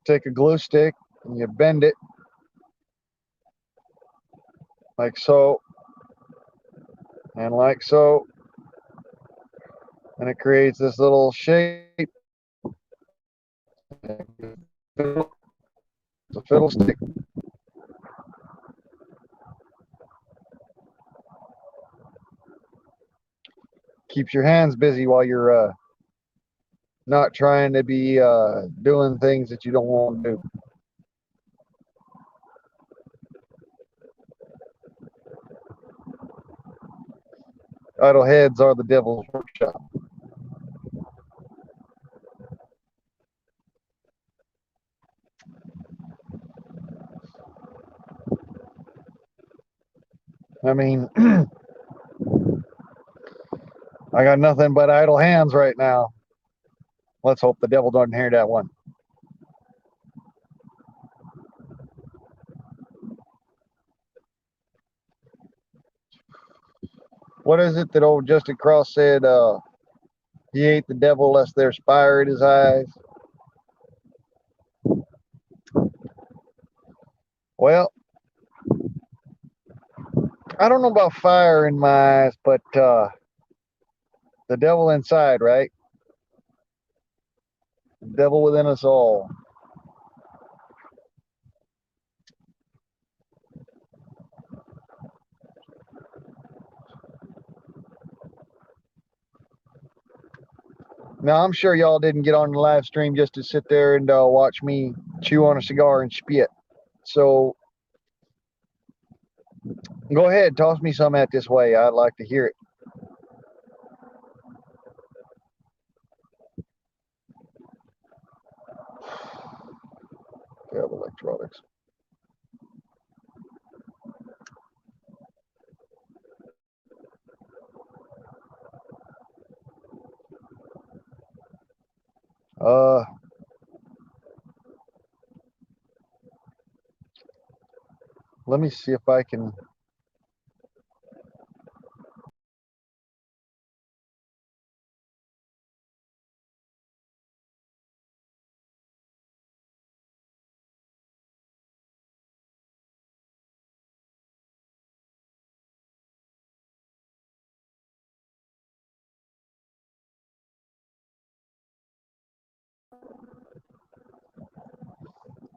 Speaker 1: Take a glue stick and you bend it like so and like so, and it creates this little shape. It's a fiddlestick. Keeps your hands busy while you're not trying to be doing things that you don't want to do. Idle heads are the devil's workshop. I mean, I got nothing but idle hands right now. Let's hope the devil doesn't hear that one. What is it that old Justin Cross said? He ate the devil lest there's fire in his eyes. Well, I don't know about fire in my eyes, but the devil inside, right? The devil within us all. Now, I'm sure y'all didn't get on the live stream just to sit there and watch me chew on a cigar and spit. So go ahead, toss me some at this way. I'd like to hear it. Yeah, electronics. Uh, Let me see if I can.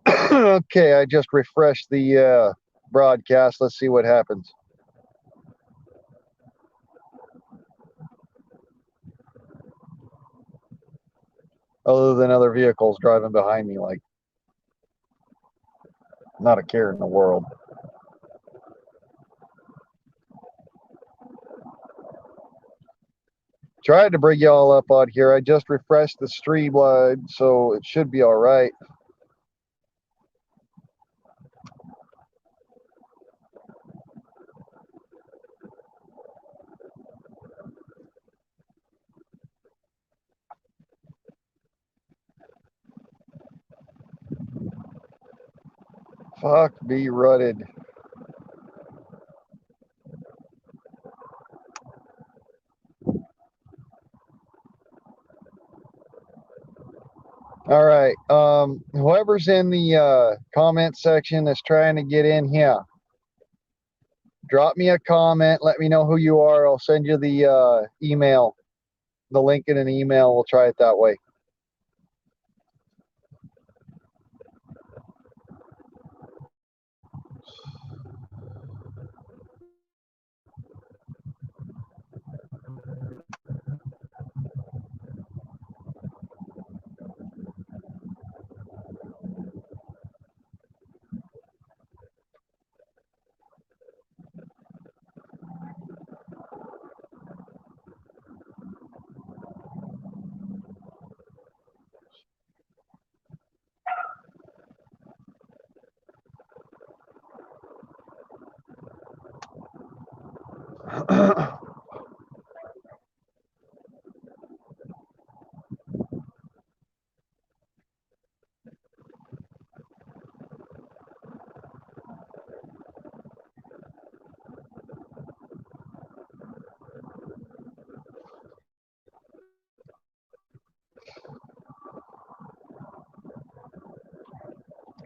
Speaker 1: Okay, I just refreshed the broadcast. Let's see what happens. Other than other vehicles driving behind me, like not a care in the world. Tried to bring y'all up on here. I just refreshed the streamline, so it should be all right. Fuck be rutted. All right. Whoever's in the comment section that's trying to get in here, drop me a comment. Let me know who you are. I'll send you the email, the link in an email. We'll try it that way.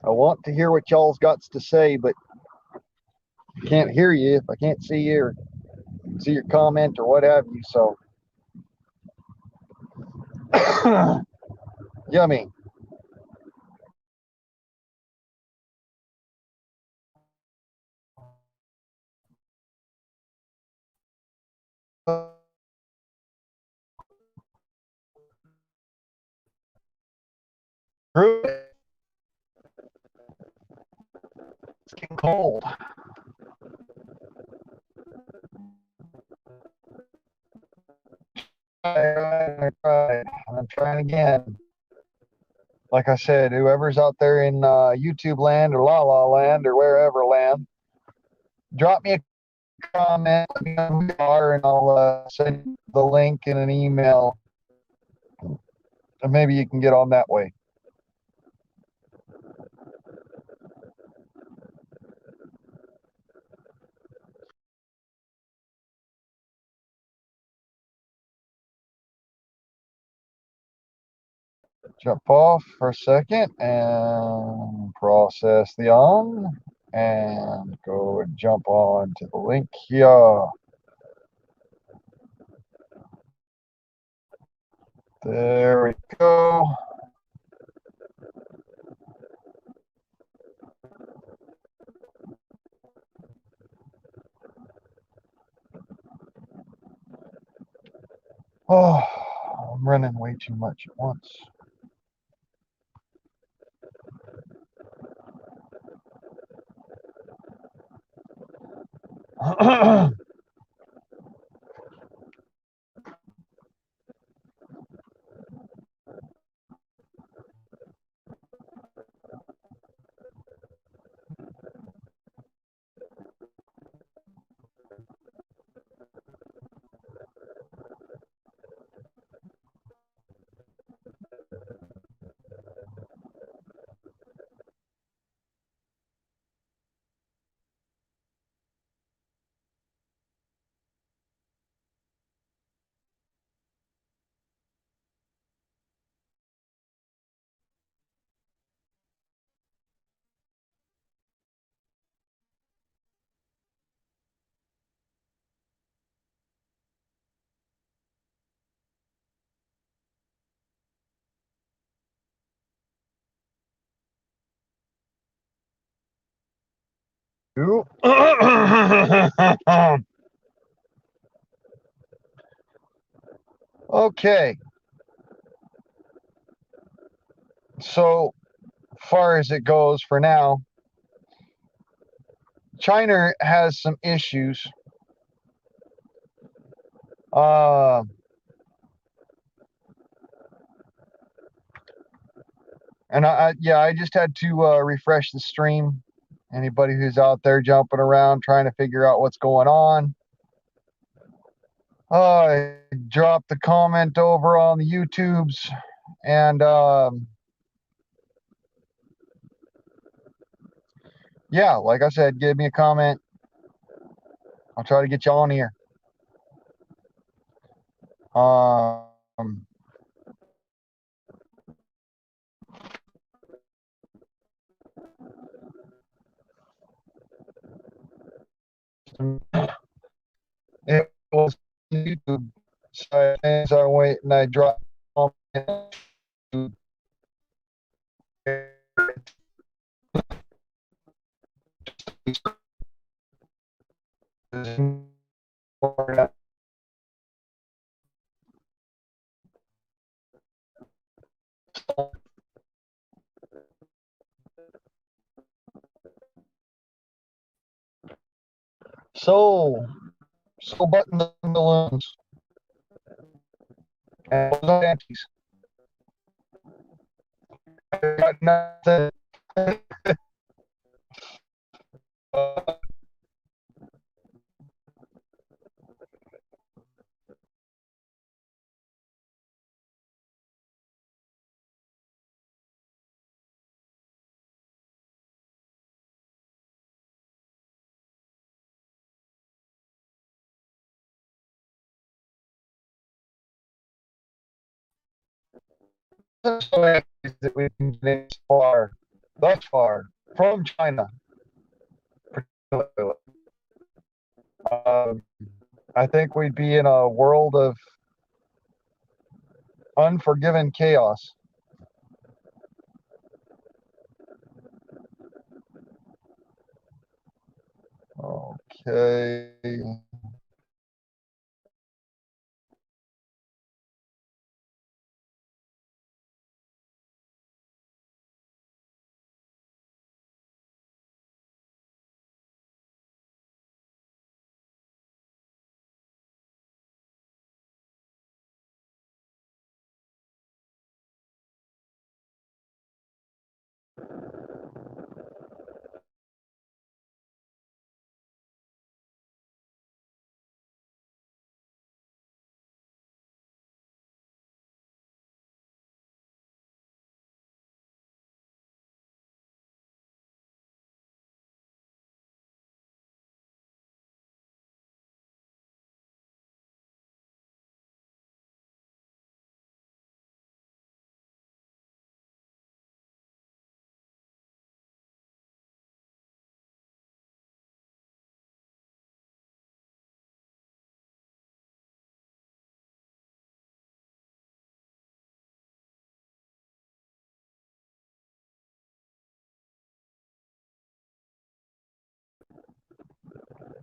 Speaker 1: I want to hear what y'all's got to say, but I can't hear you if I can't see you or see your comment or what have you. So, yummy. It's getting cold. I'm trying again. Like I said, whoever's out there in YouTube land or La La land or wherever land, drop me a comment, let me know who you are, and I'll send the link in an email. And maybe you can get on that way. Jump off for a second and process the on and go and jump on to the link here. There we go. Oh, I'm running way too much at once. Okay, so far as it goes for now, China has some issues. Uh, and yeah, I just had to refresh the stream. Anybody who's out there jumping around trying to figure out what's going on, I dropped the comment over on the YouTubes, and yeah, like I said, give me a comment. I'll try to get you on here. Um, it was YouTube. So as I wait and I drop so button the balloons and those antis. I got nothing. That we can get far. thus far from China. Particularly. Um, I think we'd be in a world of unforgiven chaos. Okay.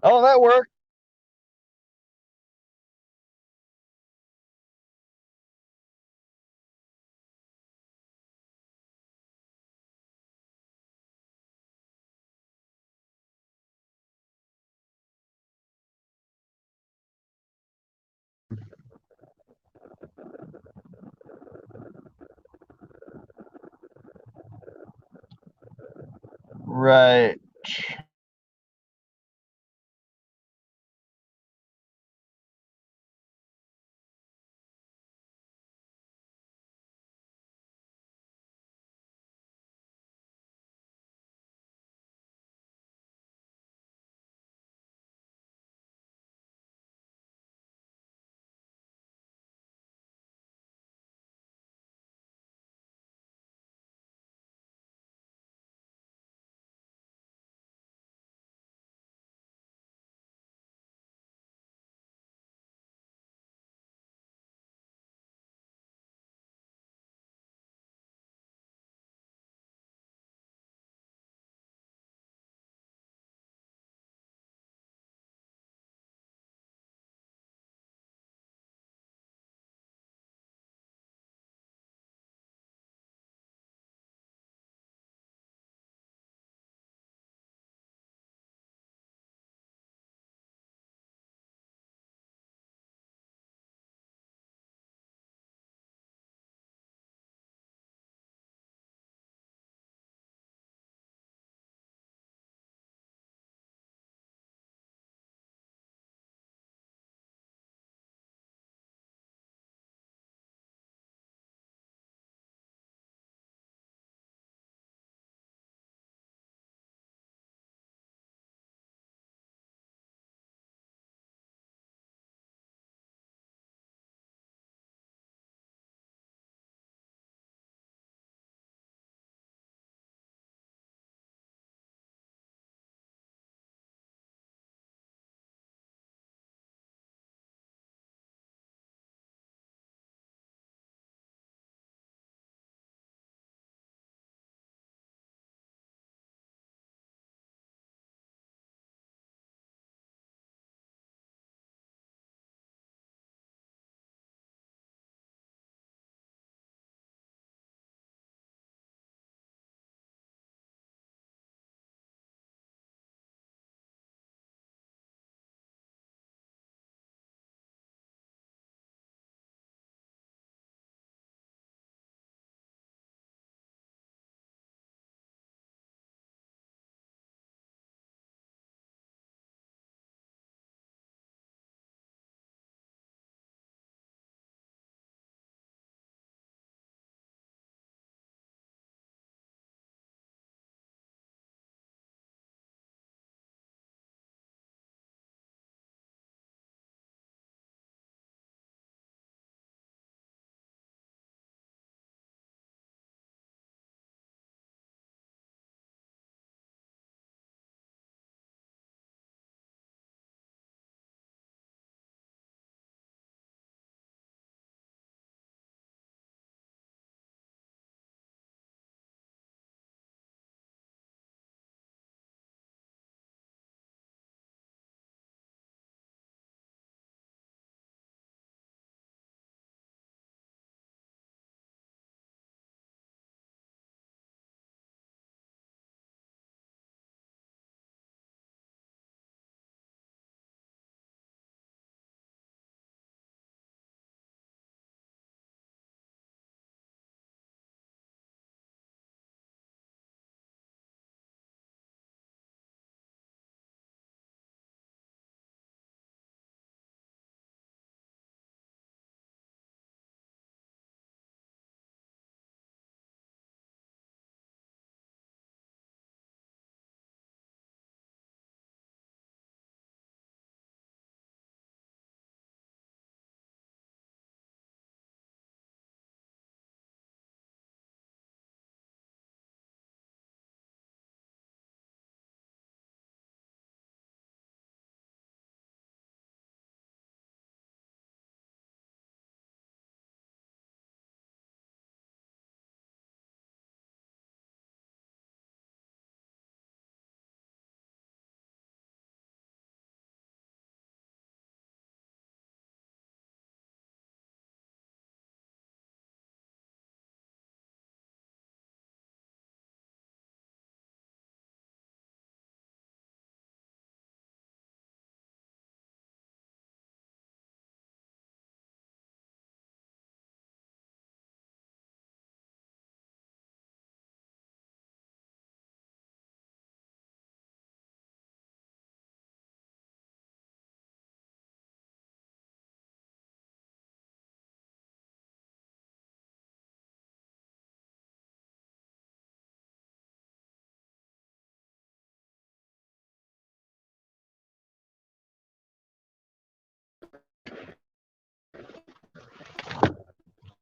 Speaker 1: Oh, that worked. Right.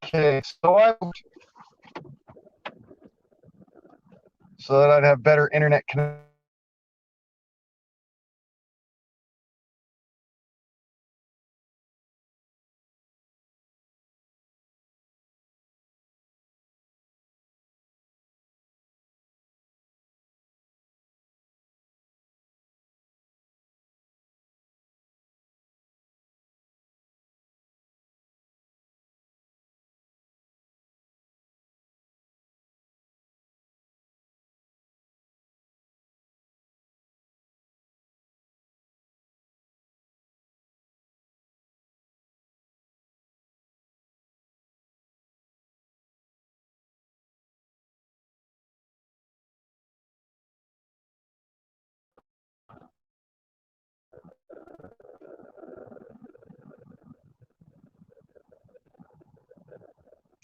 Speaker 1: Okay, so that I'd have better internet connection.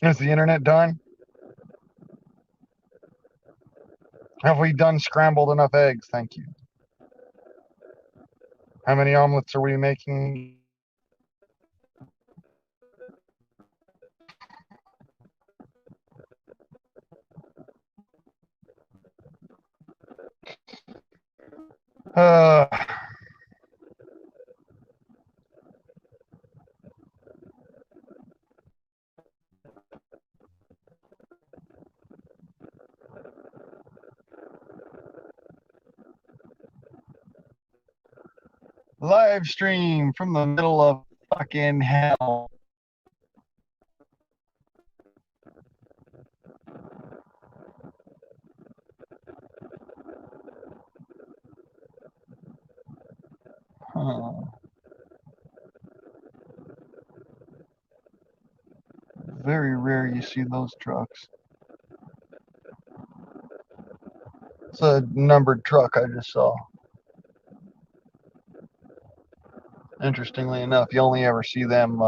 Speaker 1: Is the internet done? Have we done scrambled enough eggs? Thank you. How many omelets are we making? Uh, Live stream from the middle of fucking hell. Very rare you see those trucks. It's a numbered truck I just saw. Interestingly enough, you only ever see them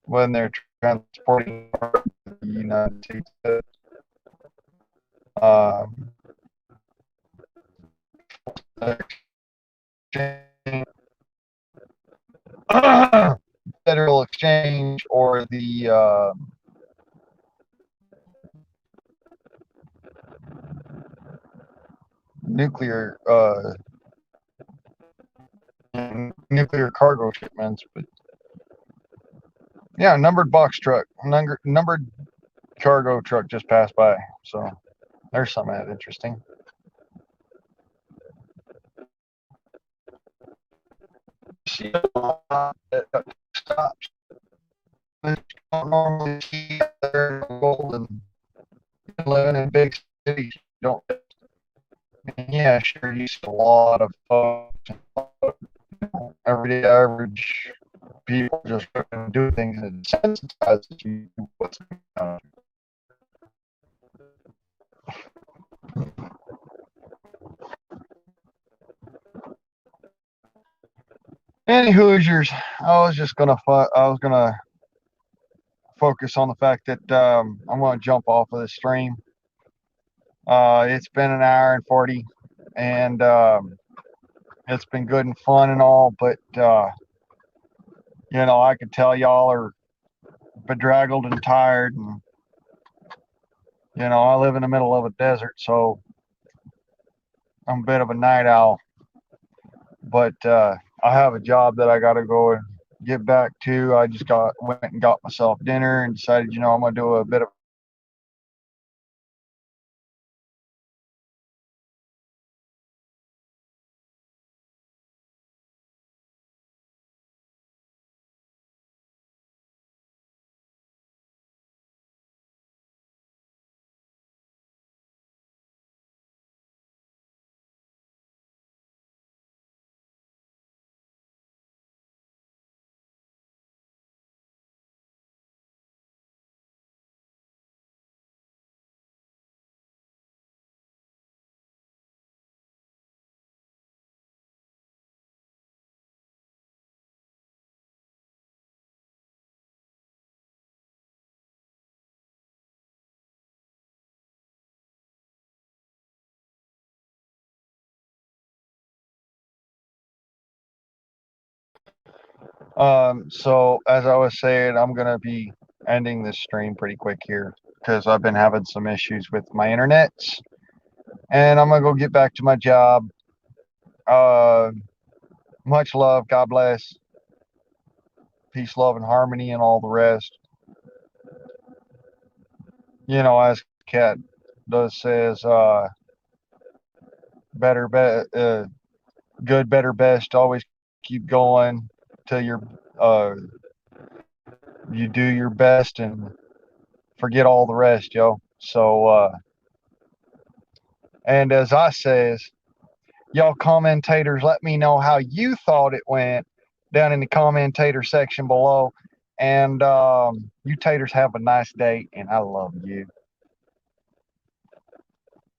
Speaker 1: when they're transporting the United States. Um, Federal Exchange or the nuclear nuclear cargo shipments. But yeah, numbered box truck, numbered cargo truck just passed by. So there's something that interesting. See stops. Don't normally see there in Golden. Living in big cities, you don't. Yeah, sure, you see a lot of folks, everyday average people just do things and sensitizes you to what's going on. Any Hoosiers, I was gonna focus on the fact that I'm gonna jump off of this stream. It's been an hour and 40, and it's been good and fun and all, but I could tell y'all are bedraggled and tired, and I live in the middle of a desert, so I'm a bit of a night owl. But I have a job that I got to go and get back to. I just went and got myself dinner and decided, I'm gonna do a bit of. So as I was saying, I'm gonna be ending this stream pretty quick here because I've been having some issues with my internets, and I'm gonna go get back to my job. Uh, much love. God bless. Peace, love, and harmony, and all the rest. You know, as Cat does says, better, good, better, best. Always keep going till uh, you do your best and forget all the rest, yo. So, and as I says, y'all commentators, let me know how you thought it went down in the commentator section below. And you taters have a nice day, and I love you.